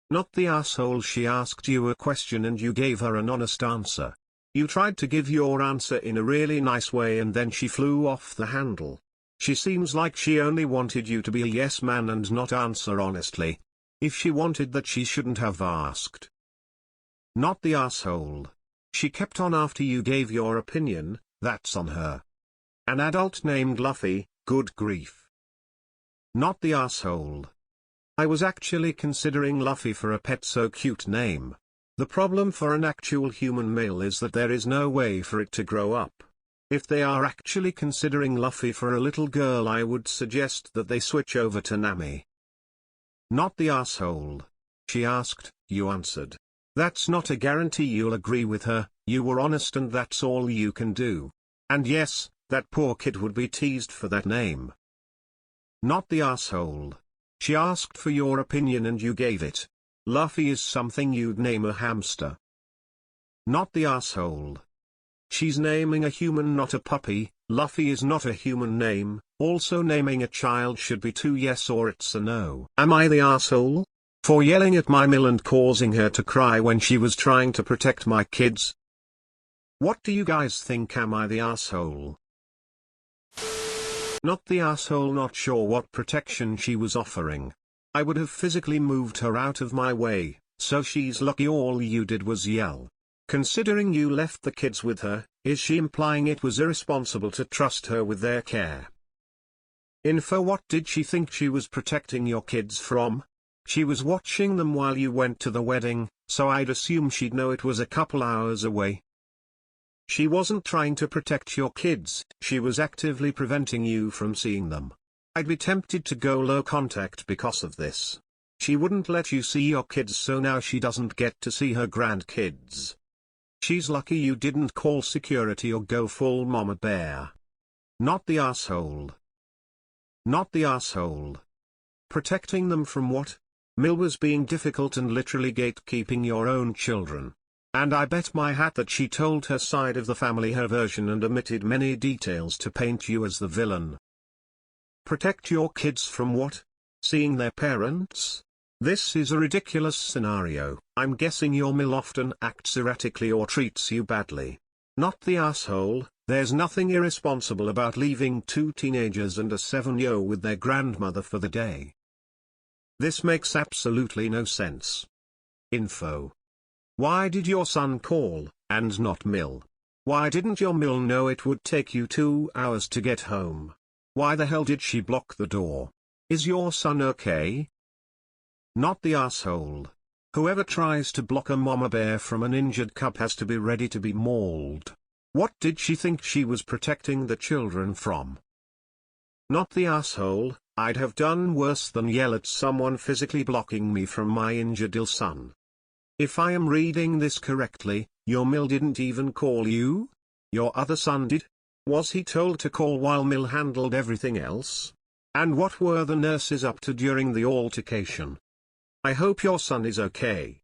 Not the asshole. She asked you a question and you gave her an honest answer. You tried to give your answer in a really nice way and then she flew off the handle. She seems like she only wanted you to be a yes man and not answer honestly. If she wanted that, she shouldn't have asked. Not the asshole. She kept on after you gave your opinion. That's on her. An adult named Luffy, good grief. Not the asshole. I was actually considering Luffy for a pet, so cute name. The problem for an actual human male is that there is no way for it to grow up. If they are actually considering Luffy for a little girl, I would suggest that they switch over to Nami. Not the asshole. She asked, you answered. That's not a guarantee you'll agree with her. You were honest and that's all you can do. And yes, that poor kid would be teased for that name. Not the asshole. She asked for your opinion and you gave it. Luffy is something you'd name a hamster. Not the asshole. She's naming a human, not a puppy. Luffy is not a human name, also naming a child should be 2 yes or it's a no. Am I the asshole? For yelling at my Mill and causing her to cry when she was trying to protect my kids? What do you guys think? Am I the asshole? Not the asshole. Not sure what protection she was offering. I would have physically moved her out of my way, so she's lucky all you did was yell. Considering you left the kids with her, is she implying it was irresponsible to trust her with their care? Info: what did she think she was protecting your kids from? She was watching them while you went to the wedding, so I'd assume she'd know it was a couple hours away. She wasn't trying to protect your kids, she was actively preventing you from seeing them. I'd be tempted to go low contact because of this. She wouldn't let you see your kids, so now she doesn't get to see her grandkids. She's lucky you didn't call security or go full mama bear. Not the asshole. Not the asshole. Protecting them from what? Mill was being difficult and literally gatekeeping your own children. And I bet my hat that she told her side of the family, her version, and omitted many details to paint you as the villain. Protect your kids from what? Seeing their parents? This is a ridiculous scenario. I'm guessing your Mill often acts erratically or treats you badly. Not the asshole. There's nothing irresponsible about leaving 2 teenagers and a 7-year-old with their grandmother for the day. This makes absolutely no sense. Info: why did your son call, and not Mill? Why didn't your Mill know it would take you 2 hours to get home? Why the hell did she block the door? Is your son okay? Not the asshole. Whoever tries to block a mama bear from an injured cub has to be ready to be mauled. What did she think she was protecting the children from? Not the asshole. I'd have done worse than yell at someone physically blocking me from my injured ill son. If I am reading this correctly, your Mill didn't even call you? Your other son did? Was he told to call while Mill handled everything else? And what were the nurses up to during the altercation? I hope your son is okay.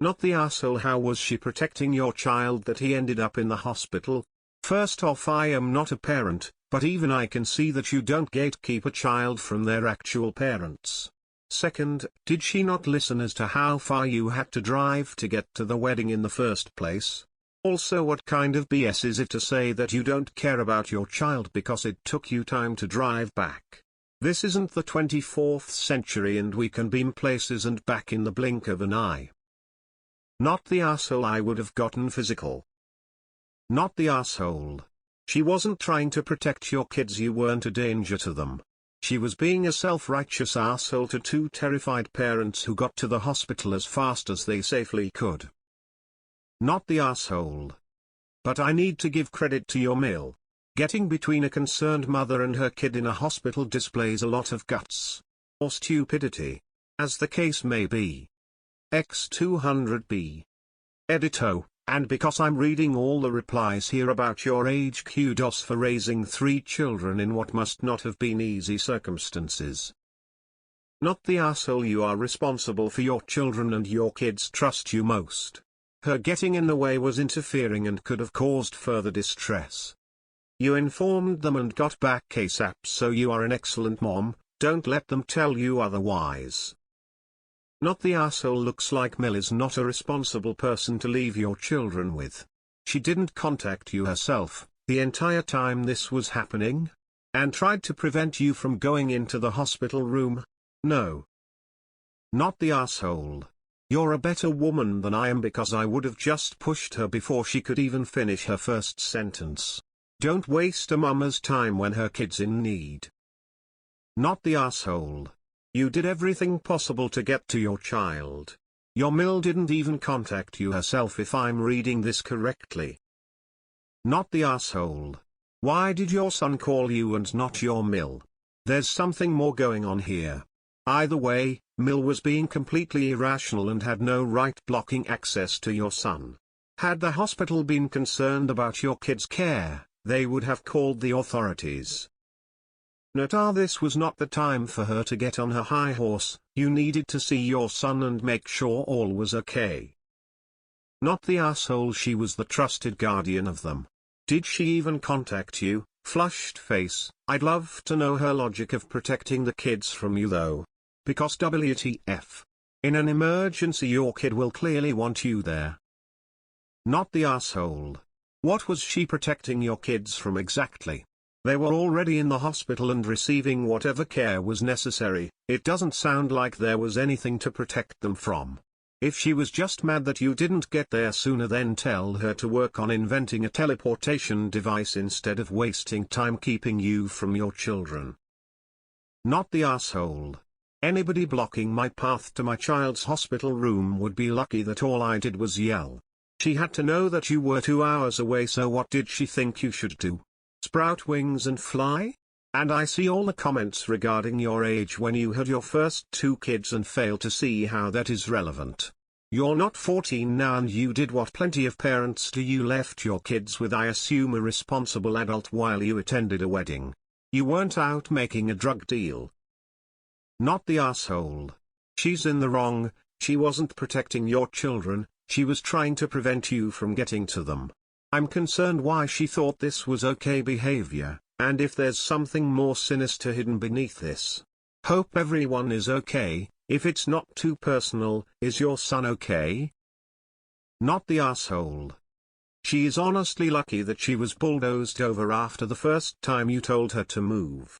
Not the asshole. How was she protecting your child that he ended up in the hospital? First off, I am not a parent, but even I can see that you don't gatekeep a child from their actual parents. Second, did she not listen as to how far you had to drive to get to the wedding in the first place? Also, what kind of BS is it to say that you don't care about your child because it took you time to drive back? This isn't the 24th century and we can beam places and back in the blink of an eye. Not the asshole. I would have gotten physical. Not the asshole. She wasn't trying to protect your kids, you weren't a danger to them. She was being a self-righteous asshole to 2 terrified parents who got to the hospital as fast as they safely could. Not the asshole. But I need to give credit to your Mill. Getting between a concerned mother and her kid in a hospital displays a lot of guts. Or stupidity. As the case may be. X200B. Edito. And because I'm reading all the replies here about your age, kudos for raising 3 children in what must not have been easy circumstances. Not the asshole. You are responsible for your children and your kids trust you most. Her getting in the way was interfering and could have caused further distress. You informed them and got back ASAP, so you are an excellent mom. Don't let them tell you otherwise. Not the asshole. Looks like Mill is not a responsible person to leave your children with. She didn't contact you herself, the entire time this was happening? And tried to prevent you from going into the hospital room? No. Not the asshole. You're a better woman than I am because I would have just pushed her before she could even finish her first sentence. Don't waste a mama's time when her kid's in need. Not the asshole. You did everything possible to get to your child. Your Mill didn't even contact you herself if I'm reading this correctly. Not the asshole. Why did your son call you and not your Mill? There's something more going on here. Either way, Mill was being completely irrational and had no right blocking access to your son. Had the hospital been concerned about your kid's care, they would have called the authorities. Note: this was not the time for her to get on her high horse. You needed to see your son and make sure all was okay. Not the asshole. She was the trusted guardian of them. Did she even contact you? Flushed face. I'd love to know her logic of protecting the kids from you though. Because WTF. In an emergency your kid will clearly want you there. Not the asshole. What was she protecting your kids from exactly? They were already in the hospital and receiving whatever care was necessary. It doesn't sound like there was anything to protect them from. If she was just mad that you didn't get there sooner, then tell her to work on inventing a teleportation device instead of wasting time keeping you from your children. Not the asshole. Anybody blocking my path to my child's hospital room would be lucky that all I did was yell. She had to know that you were 2 hours away, so what did she think you should do? Sprout wings and fly? And I see all the comments regarding your age when you had your first 2 kids and fail to see how that is relevant. You're not 14 now and you did what plenty of parents do. You left your kids with, I assume, a responsible adult while you attended a wedding. You weren't out making a drug deal. Not the asshole. She's in the wrong. She wasn't protecting your children, she was trying to prevent you from getting to them. I'm concerned why she thought this was okay behavior, and if there's something more sinister hidden beneath this. Hope everyone is okay. If it's not too personal, is your son okay? Not the asshole. She is honestly lucky that she was bulldozed over after the first time you told her to move.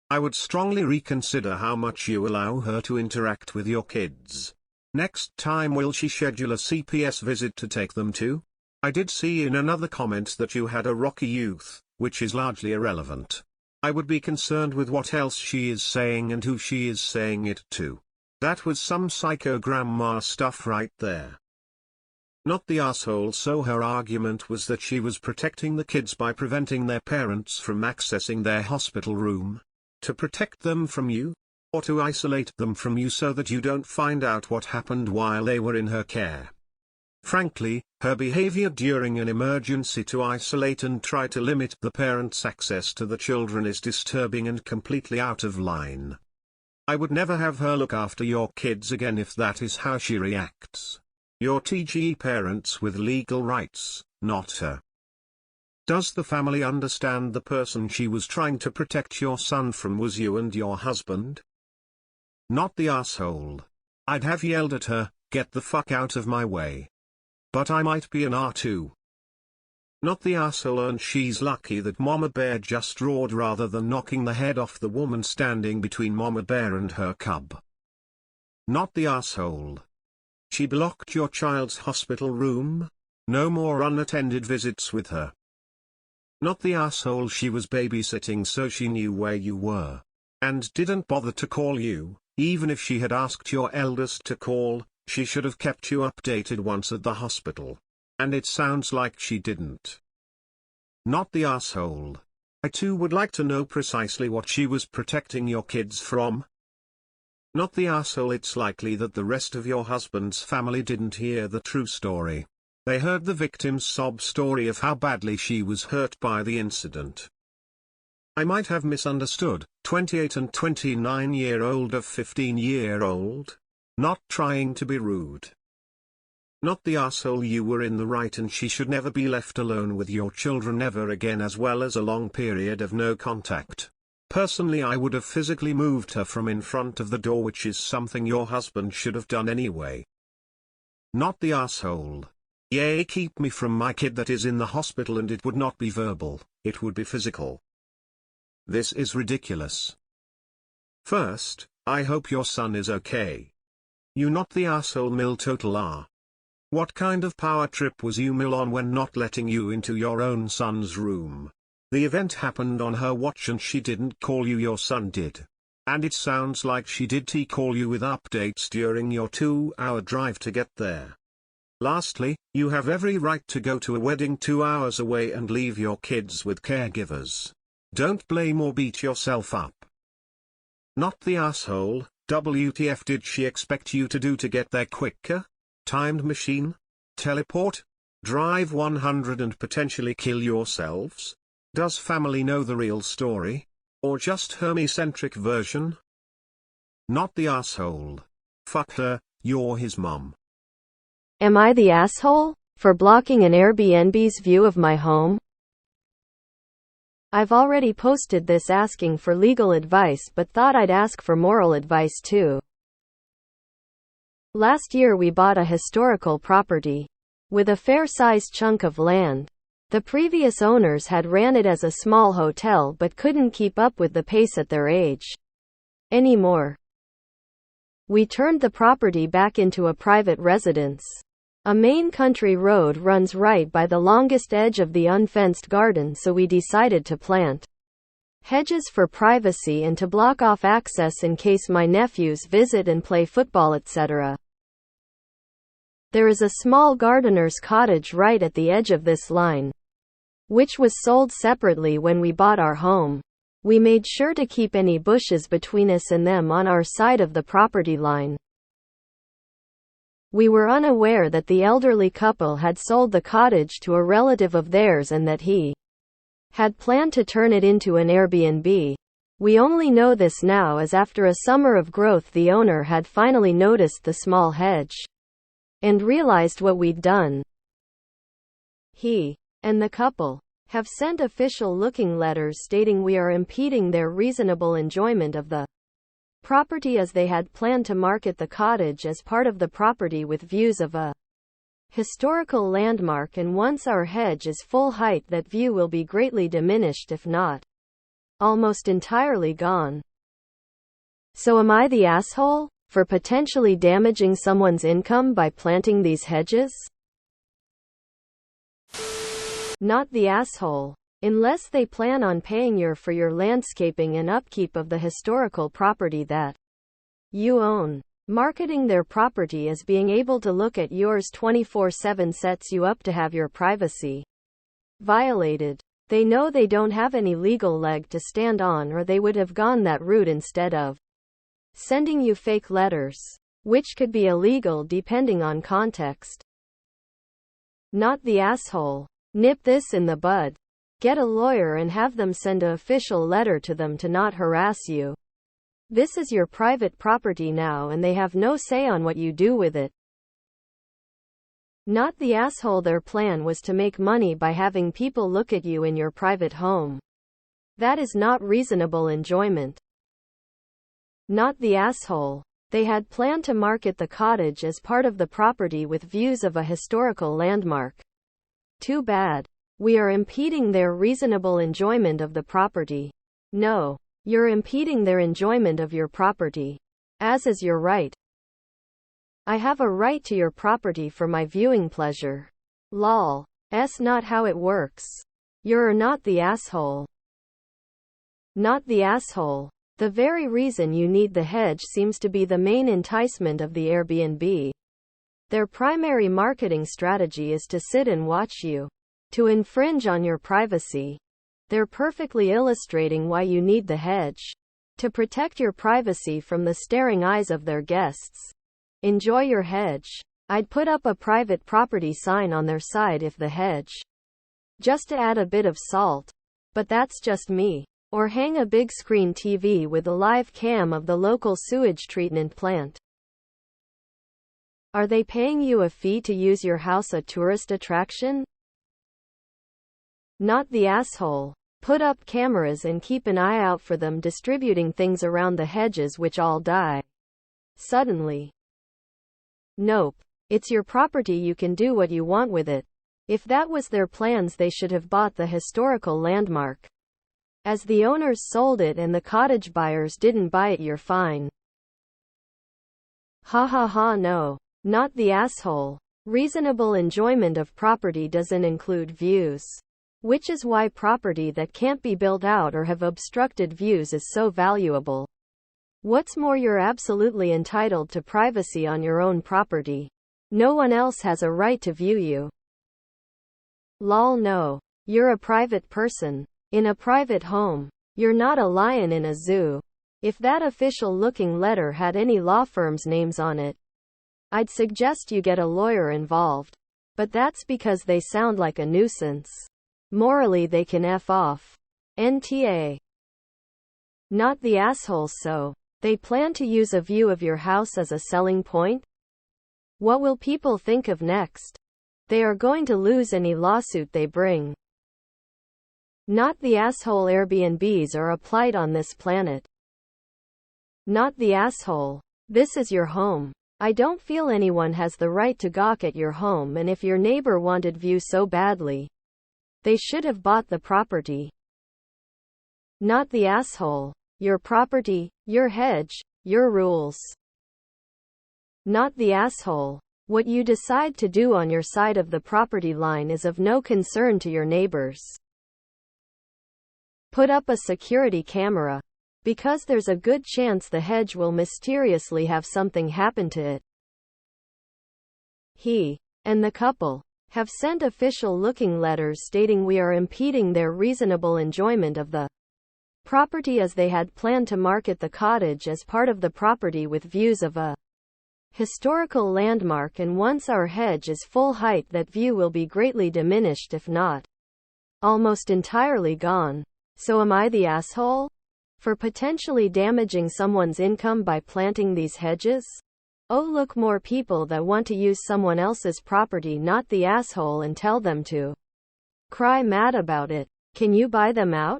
I would strongly reconsider how much you allow her to interact with your kids. Next time, will she schedule a CPS visit to take them to? I did see in another comment that you had a rocky youth, which is largely irrelevant. I would be concerned with what else she is saying and who she is saying it to. That was some psycho grandma stuff right there. Not the asshole. So her argument was that she was protecting the kids by preventing their parents from accessing their hospital room. To protect them from you? Or to isolate them from you so that you don't find out what happened while they were in her care? Frankly, her behavior during an emergency to isolate and try to limit the parents' access to the children is disturbing and completely out of line. I would never have her look after your kids again if that is how she reacts. You're TGE parents with legal rights, not her. Does the family understand the person she was trying to protect your son from was you and your husband? Not the asshole. I'd have yelled at her, get the fuck out of my way. But I might be an R2. Not the asshole. And she's lucky that Mama Bear just roared rather than knocking the head off the woman standing between Mama Bear and her cub. Not the asshole. She blocked your child's hospital room? No more unattended visits with her. Not the asshole. She was babysitting so she knew where you were. And didn't bother to call you. Even if she had asked your eldest to call, she should have kept you updated once at the hospital. And it sounds like she didn't. Not the asshole. I too would like to know precisely what she was protecting your kids from. Not the asshole. It's likely that the rest of your husband's family didn't hear the true story. They heard the victim's sob story of how badly she was hurt by the incident. I might have misunderstood. 28 and 29-year-old of 15-year-old? Not trying to be rude. Not the asshole. You were in the right and she should never be left alone with your children ever again, as well as a long period of no contact. Personally, I would have physically moved her from in front of the door, which is something your husband should have done anyway. Not the asshole. Yay, keep me from my kid that is in the hospital, and it would not be verbal, it would be physical. This is ridiculous. First, I hope your son is okay. You not the asshole mill total are. What kind of power trip was you mill on when not letting you into your own son's room? The event happened on her watch and she didn't call you, your son did. And it sounds like she did call you with updates during your 2-hour drive to get there. Lastly, you have every right to go to a wedding 2 hours away and leave your kids with caregivers. Don't blame or beat yourself up. Not the asshole. WTF did she expect you to do to get there quicker? Timed machine? Teleport? Drive 100 and potentially kill yourselves? Does family know the real story? Or just her me-centric version? Not the asshole. Fuck her, you're his mom. Am I the asshole for blocking an Airbnb's view of my home? I've already posted this asking for legal advice, but thought I'd ask for moral advice too. Last year we bought a historical property with a fair-sized chunk of land. The previous owners had ran it as a small hotel but couldn't keep up with the pace at their age anymore. We turned the property back into a private residence. A main country road runs right by the longest edge of the unfenced garden, so we decided to plant hedges for privacy and to block off access in case my nephews visit and play football, etc. There is a small gardener's cottage right at the edge of this line, which was sold separately when we bought our home. We made sure to keep any bushes between us and them on our side of the property line. We were unaware that the elderly couple had sold the cottage to a relative of theirs and that he had planned to turn it into an Airbnb. We only know this now as after a summer of growth the owner had finally noticed the small hedge and realized what we'd done. He and the couple have sent official-looking letters stating we are impeding their reasonable enjoyment of the property, as they had planned to market the cottage as part of the property with views of a historical landmark, and once our hedge is full height that view will be greatly diminished, if not almost entirely gone. So am I the asshole for potentially damaging someone's income by planting these hedges? Not the asshole. Unless they plan on paying you for your landscaping and upkeep of the historical property that you own. Marketing their property as being able to look at yours 24/7 sets you up to have your privacy violated. They know they don't have any legal leg to stand on, or they would have gone that route instead of sending you fake letters, which could be illegal depending on context. Not the asshole. Nip this in the bud. Get a lawyer and have them send an official letter to them to not harass you. This is your private property now and they have no say on what you do with it. Not the asshole. Their plan was to make money by having people look at you in your private home. That is not reasonable enjoyment. Not the asshole. They had planned to market the cottage as part of the property with views of a historical landmark. Too bad. We are impeding their reasonable enjoyment of the property. No. You're impeding their enjoyment of your property. As is your right. I have a right to your property for my viewing pleasure. Lol. That's not how it works. You're not the asshole. Not the asshole. The very reason you need the hedge seems to be the main enticement of the Airbnb. Their primary marketing strategy is to sit and watch you, to infringe on your privacy. They're perfectly illustrating why you need the hedge. To protect your privacy from the staring eyes of their guests. Enjoy your hedge. I'd put up a private property sign on their side if the hedge, just to add a bit of salt. But that's just me. Or hang a big screen TV with a live cam of the local sewage treatment plant. Are they paying you a fee to use your house, a tourist attraction? Not the asshole. Put up cameras and keep an eye out for them distributing things around the hedges which all die suddenly. Nope. It's your property, you can do what you want with it. If that was their plans, they should have bought the historical landmark. As the owners sold it and the cottage buyers didn't buy it, you're fine. Ha ha ha. No. Not the asshole. Reasonable enjoyment of property doesn't include views. Which is why property that can't be built out or have obstructed views is so valuable. What's more, you're absolutely entitled to privacy on your own property. No one else has a right to view you. Lol. No. You're a private person. In a private home. You're not a lion in a zoo. If that official-looking letter had any law firms' names on it, I'd suggest you get a lawyer involved. But that's because they sound like a nuisance. Morally they can F off. NTA. Not the assholes. So, they plan to use a view of your house as a selling point? What will people think of next? They are going to lose any lawsuit they bring. Not the asshole Airbnbs are applied on this planet. Not the asshole. This is your home. I don't feel anyone has the right to gawk at your home, and if your neighbor wanted view so badly, they should have bought the property. Not the asshole. Your property, your hedge, your rules. Not the asshole. What you decide to do on your side of the property line is of no concern to your neighbors. Put up a security camera, because there's a good chance the hedge will mysteriously have something happen to it. He and the couple have sent official-looking letters stating we are impeding their reasonable enjoyment of the property, as they had planned to market the cottage as part of the property with views of a historical landmark, and once our hedge is full height, that view will be greatly diminished, if not almost entirely gone. So am I the asshole for potentially damaging someone's income by planting these hedges? Oh, look, more people that want to use someone else's property, not the asshole, and tell them to cry mad about it. Can you buy them out?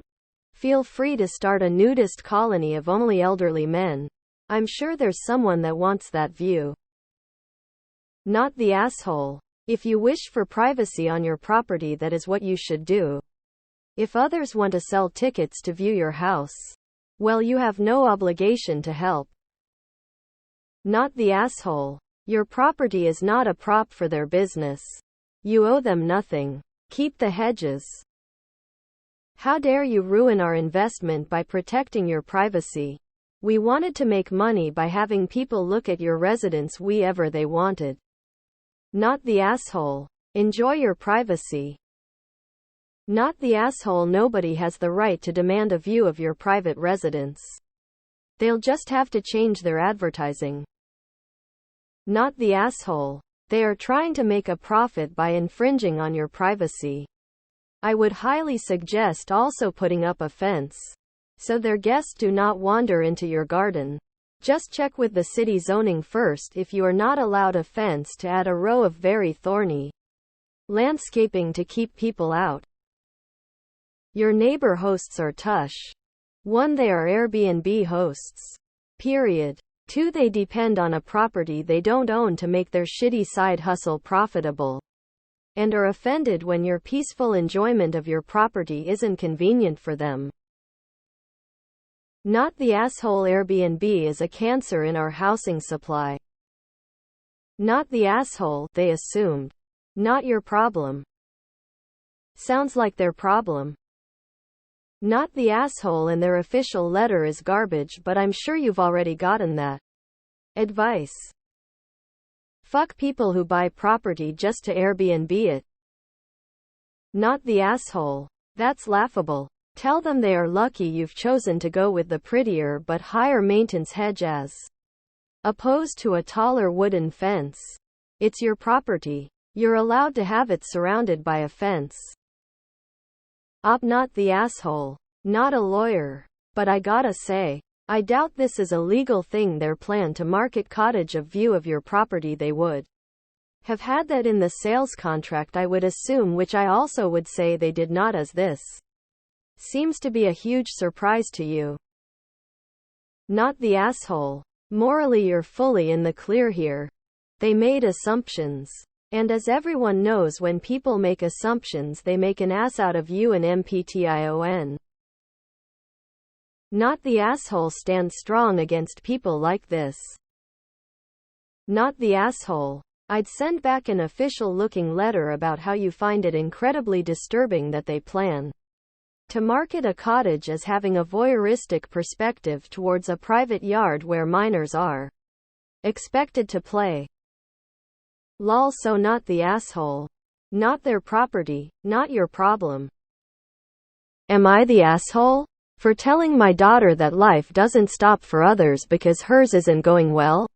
Feel free to start a nudist colony of only elderly men. I'm sure there's someone that wants that view. Not the asshole. If you wish for privacy on your property, that is what you should do. If others want to sell tickets to view your house, well, you have no obligation to help. Not the asshole. Your property is not a prop for their business. You owe them nothing. Keep the hedges. How dare you ruin our investment by protecting your privacy? We wanted to make money by having people look at your residence whenever they wanted. Not the asshole. Enjoy your privacy. Not the asshole. Nobody has the right to demand a view of your private residence. They'll just have to change their advertising. Not the asshole. They are trying to make a profit by infringing on your privacy. I would highly suggest also putting up a fence, so their guests do not wander into your garden. Just check with the city zoning first if you are not allowed a fence to add a row of very thorny landscaping to keep people out. Your neighbor hosts are tush. 1. They are Airbnb hosts. Period. 2. They depend on a property they don't own to make their shitty side hustle profitable, and are offended when your peaceful enjoyment of your property isn't convenient for them. Not the asshole. Airbnb is a cancer in our housing supply. Not the asshole. They assumed. Not your problem. Sounds like their problem. Not the asshole, and their official letter is garbage, but I'm sure you've already gotten that advice. Fuck people who buy property just to Airbnb it. Not the asshole. That's laughable. Tell them they are lucky you've chosen to go with the prettier but higher maintenance hedge as opposed to a taller wooden fence. It's your property. You're allowed to have it surrounded by a fence. Not the asshole. Not a lawyer. But I gotta say, I doubt this is a legal thing. Their plan to market cottage of view of your property, they would have had that in the sales contract, I would assume, which I also would say they did not, as this seems to be a huge surprise to you. Not the asshole. Morally, you're fully in the clear here. They made assumptions. And as everyone knows, when people make assumptions, they make an ass out of you and MPTION. Not the asshole. Stand strong against people like this. Not the asshole. I'd send back an official-looking letter about how you find it incredibly disturbing that they plan to market a cottage as having a voyeuristic perspective towards a private yard where minors are expected to play. Lol. So not the asshole. Not their property, not your problem. Am I the asshole for telling my daughter that life doesn't stop for others because hers isn't going well?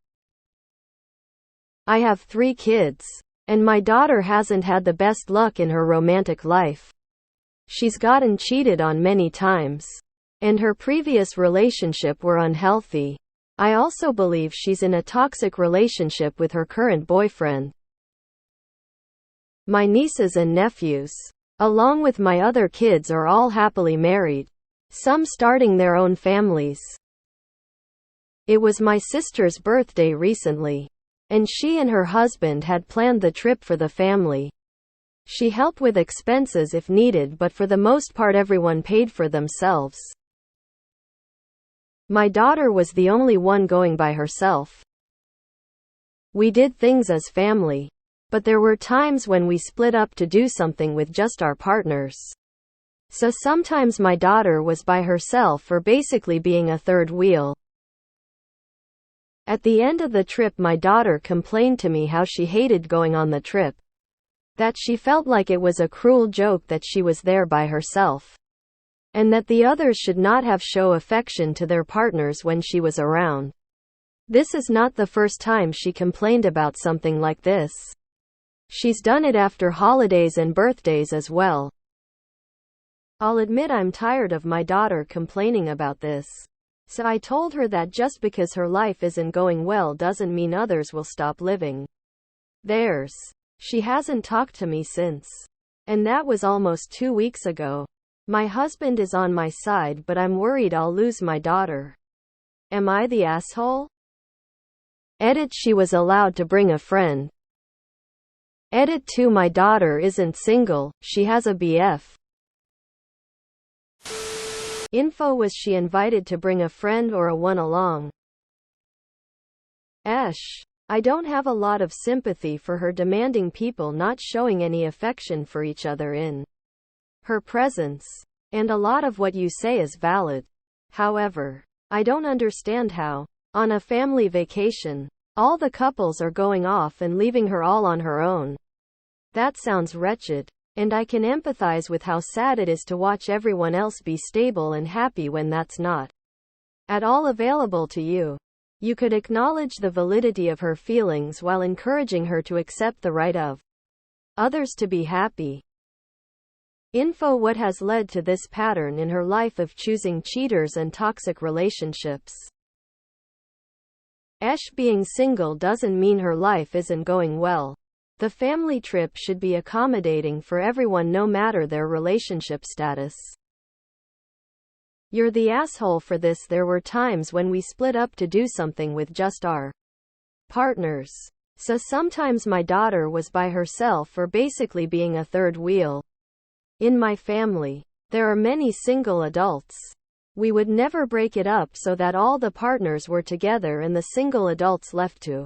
I have 3 kids, and my daughter hasn't had the best luck in her romantic life. She's gotten cheated on many times, and her previous relationship were unhealthy. I also believe she's in a toxic relationship with her current boyfriend. My nieces and nephews along with my other kids, are all happily married, some starting their own families. It was my sister's birthday recently, and she and her husband had planned the trip for the family. She helped with expenses if needed, but for the most part everyone paid for themselves. My daughter was the only one going by herself. We did things as family, but there were times when we split up to do something with just our partners. So sometimes my daughter was by herself or basically being a third wheel. At the end of the trip, my daughter complained to me how she hated going on the trip, that she felt like it was a cruel joke that she was there by herself, and that the others should not have show affection to their partners when she was around. This is not the first time she complained about something like this. She's done it after holidays and birthdays as well. I'll admit I'm tired of my daughter complaining about this. So I told her that just because her life isn't going well doesn't mean others will stop living theirs. She hasn't talked to me since, and that was almost 2 weeks ago. My husband is on my side, but I'm worried I'll lose my daughter. Am I the asshole? Edit. She was allowed to bring a friend. Edit 2. My daughter isn't single, she has a BF. Info. Was she invited to bring a friend or a one along? I don't have a lot of sympathy for her demanding people not showing any affection for each other in her presence. And a lot of what you say is valid. However, I don't understand how, on a family vacation, all the couples are going off and leaving her all on her own. That sounds wretched. And I can empathize with how sad it is to watch everyone else be stable and happy when that's not at all available to you. You could acknowledge the validity of her feelings while encouraging her to accept the right of others to be happy. Info. What has led to this pattern in her life of choosing cheaters and toxic relationships? Being single doesn't mean her life isn't going well. The family trip should be accommodating for everyone no matter their relationship status. You're the asshole for this. There were times when we split up to do something with just our partners. So sometimes my daughter was by herself or basically being a third wheel. In my family, there are many single adults. We would never break it up so that all the partners were together and the single adults left to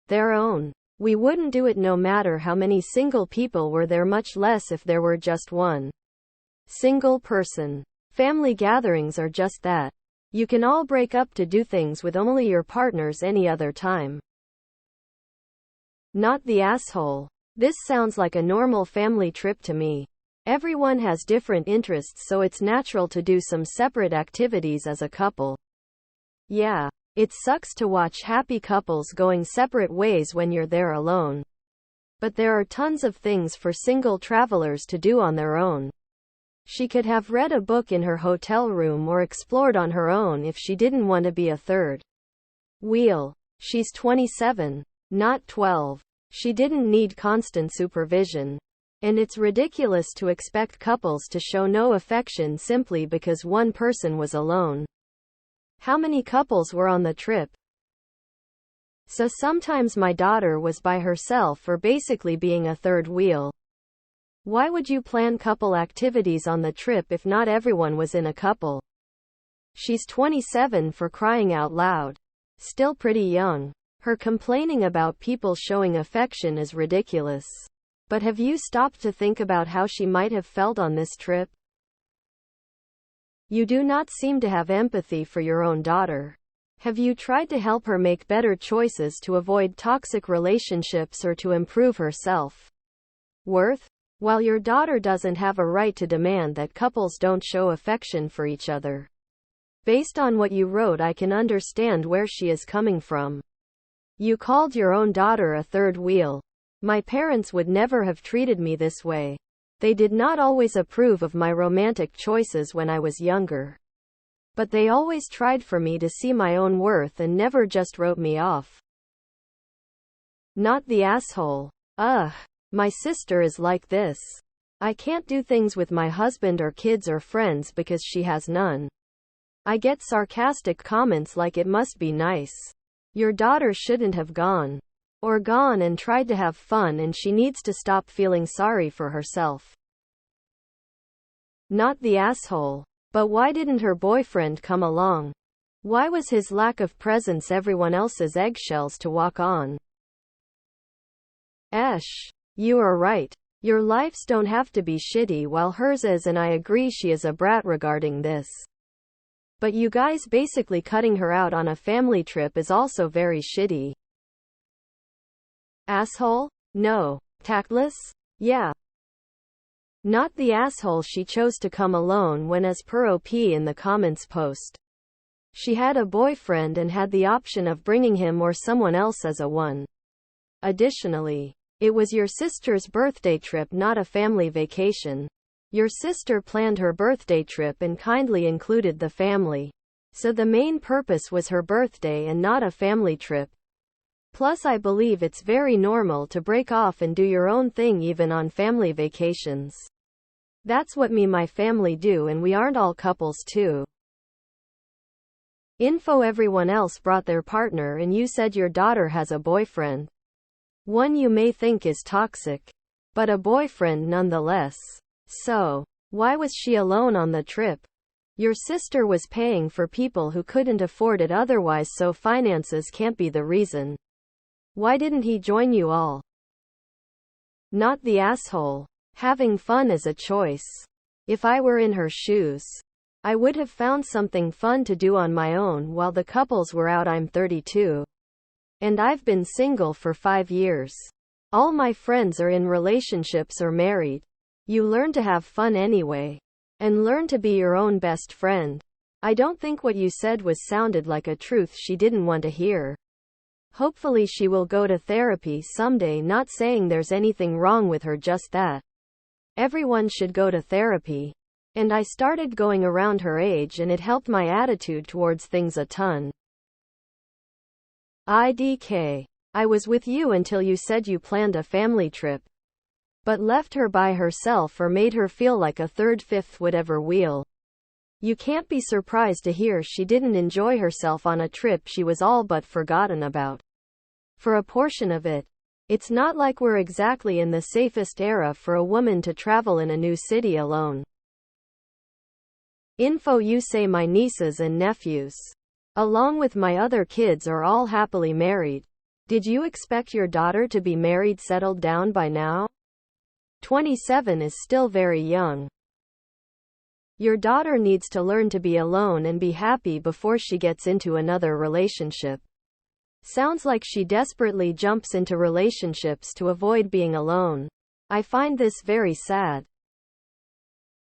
their own. We wouldn't do it no matter how many single people were there, much less if there were just one single person. Family gatherings are just that. You can all break up to do things with only your partners any other time. Not the asshole. This sounds like a normal family trip to me. Everyone has different interests, so it's natural to do some separate activities as a couple. Yeah. It sucks to watch happy couples going separate ways when you're there alone. But there are tons of things for single travelers to do on their own. She could have read a book in her hotel room or explored on her own if she didn't want to be a third wheel. She's 27, not 12. She didn't need constant supervision. And it's ridiculous to expect couples to show no affection simply because one person was alone. How many couples were on the trip? So sometimes my daughter was by herself or basically being a third wheel. Why would you plan couple activities on the trip if not everyone was in a couple? She's 27, for crying out loud. Still pretty young. Her complaining about people showing affection is ridiculous. But have you stopped to think about how she might have felt on this trip? You do not seem to have empathy for your own daughter. Have you tried to help her make better choices to avoid toxic relationships or to improve her self-worth? While your daughter doesn't have a right to demand that couples don't show affection for each other. Based on what you wrote, I can understand where she is coming from. You called your own daughter a third wheel. My parents would never have treated me this way. They did not always approve of my romantic choices when I was younger. But they always tried for me to see my own worth and never just wrote me off. Not the asshole. My sister is like this. I can't do things with my husband or kids or friends because she has none. I get sarcastic comments like it must be nice. Your daughter shouldn't have gone. Or gone and tried to have fun, and she needs to stop feeling sorry for herself. Not the asshole. But why didn't her boyfriend come along? Why was his lack of presence everyone else's eggshells to walk on? You are right. Your lives don't have to be shitty while hers is, and I agree she is a brat regarding this. But you guys basically cutting her out on a family trip is also very shitty. Asshole? No. Tactless? Yeah. Not the asshole. She chose to come alone when, as per OP in the comments post, she had a boyfriend and had the option of bringing him or someone else as a one. Additionally, it was your sister's birthday trip, not a family vacation. Your sister planned her birthday trip and kindly included the family. So the main purpose was her birthday and not a family trip. Plus, I believe it's very normal to break off and do your own thing even on family vacations. That's what my family do, and we aren't all couples too. Everyone else brought their partner and you said your daughter has a boyfriend. One you may think is toxic, but a boyfriend nonetheless. So, why was she alone on the trip? Your sister was paying for people who couldn't afford it otherwise, so finances can't be the reason. Why didn't he join you all? Not the asshole. Having fun is a choice. If I were in her shoes, I would have found something fun to do on my own while the couples were out. I'm 32. And I've been single for 5 years. All my friends are in relationships or married. You learn to have fun anyway. And learn to be your own best friend. I don't think what you said sounded like a truth she didn't want to hear. Hopefully she will go to therapy someday. Not saying there's anything wrong with her, just that everyone should go to therapy. And I started going around her age and it helped my attitude towards things a ton. IDK. I was with you until you said you planned a family trip, but left her by herself or made her feel like a third, fifth, whatever wheel. You can't be surprised to hear she didn't enjoy herself on a trip she was all but forgotten about. For a portion of it, it's not like we're exactly in the safest era for a woman to travel in a new city alone. You say my nieces and nephews, along with my other kids, are all happily married. Did you expect your daughter to be married, settled down by now? 27 is still very young. Your daughter needs to learn to be alone and be happy before she gets into another relationship. Sounds like she desperately jumps into relationships to avoid being alone. I find this very sad.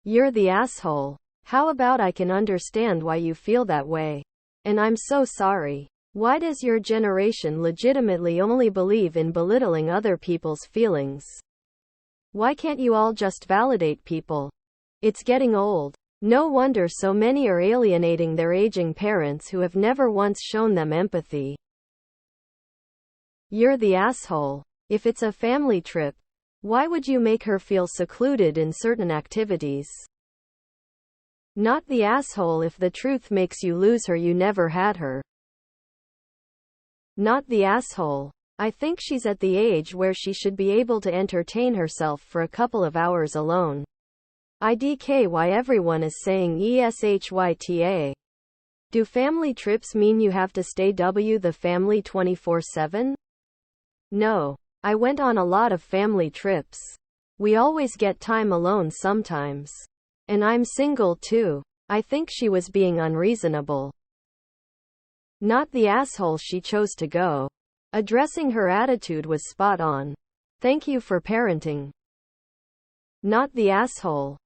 You're the asshole. How about I can understand why you feel that way. And I'm so sorry. Why does your generation legitimately only believe in belittling other people's feelings? Why can't you all just validate people? It's getting old. No wonder so many are alienating their aging parents who have never once shown them empathy. You're the asshole. If it's a family trip, why would you make her feel secluded in certain activities? Not the asshole. If the truth makes you lose her, you never had her. Not the asshole. I think she's at the age where she should be able to entertain herself for a couple of hours alone. IDK. Why everyone is saying ESHYTA. Do family trips mean you have to stay the family 24/7? No. I went on a lot of family trips. We always get time alone sometimes. And I'm single too. I think she was being unreasonable. Not the asshole. She chose to go. Addressing her attitude was spot on. Thank you for parenting. Not the asshole.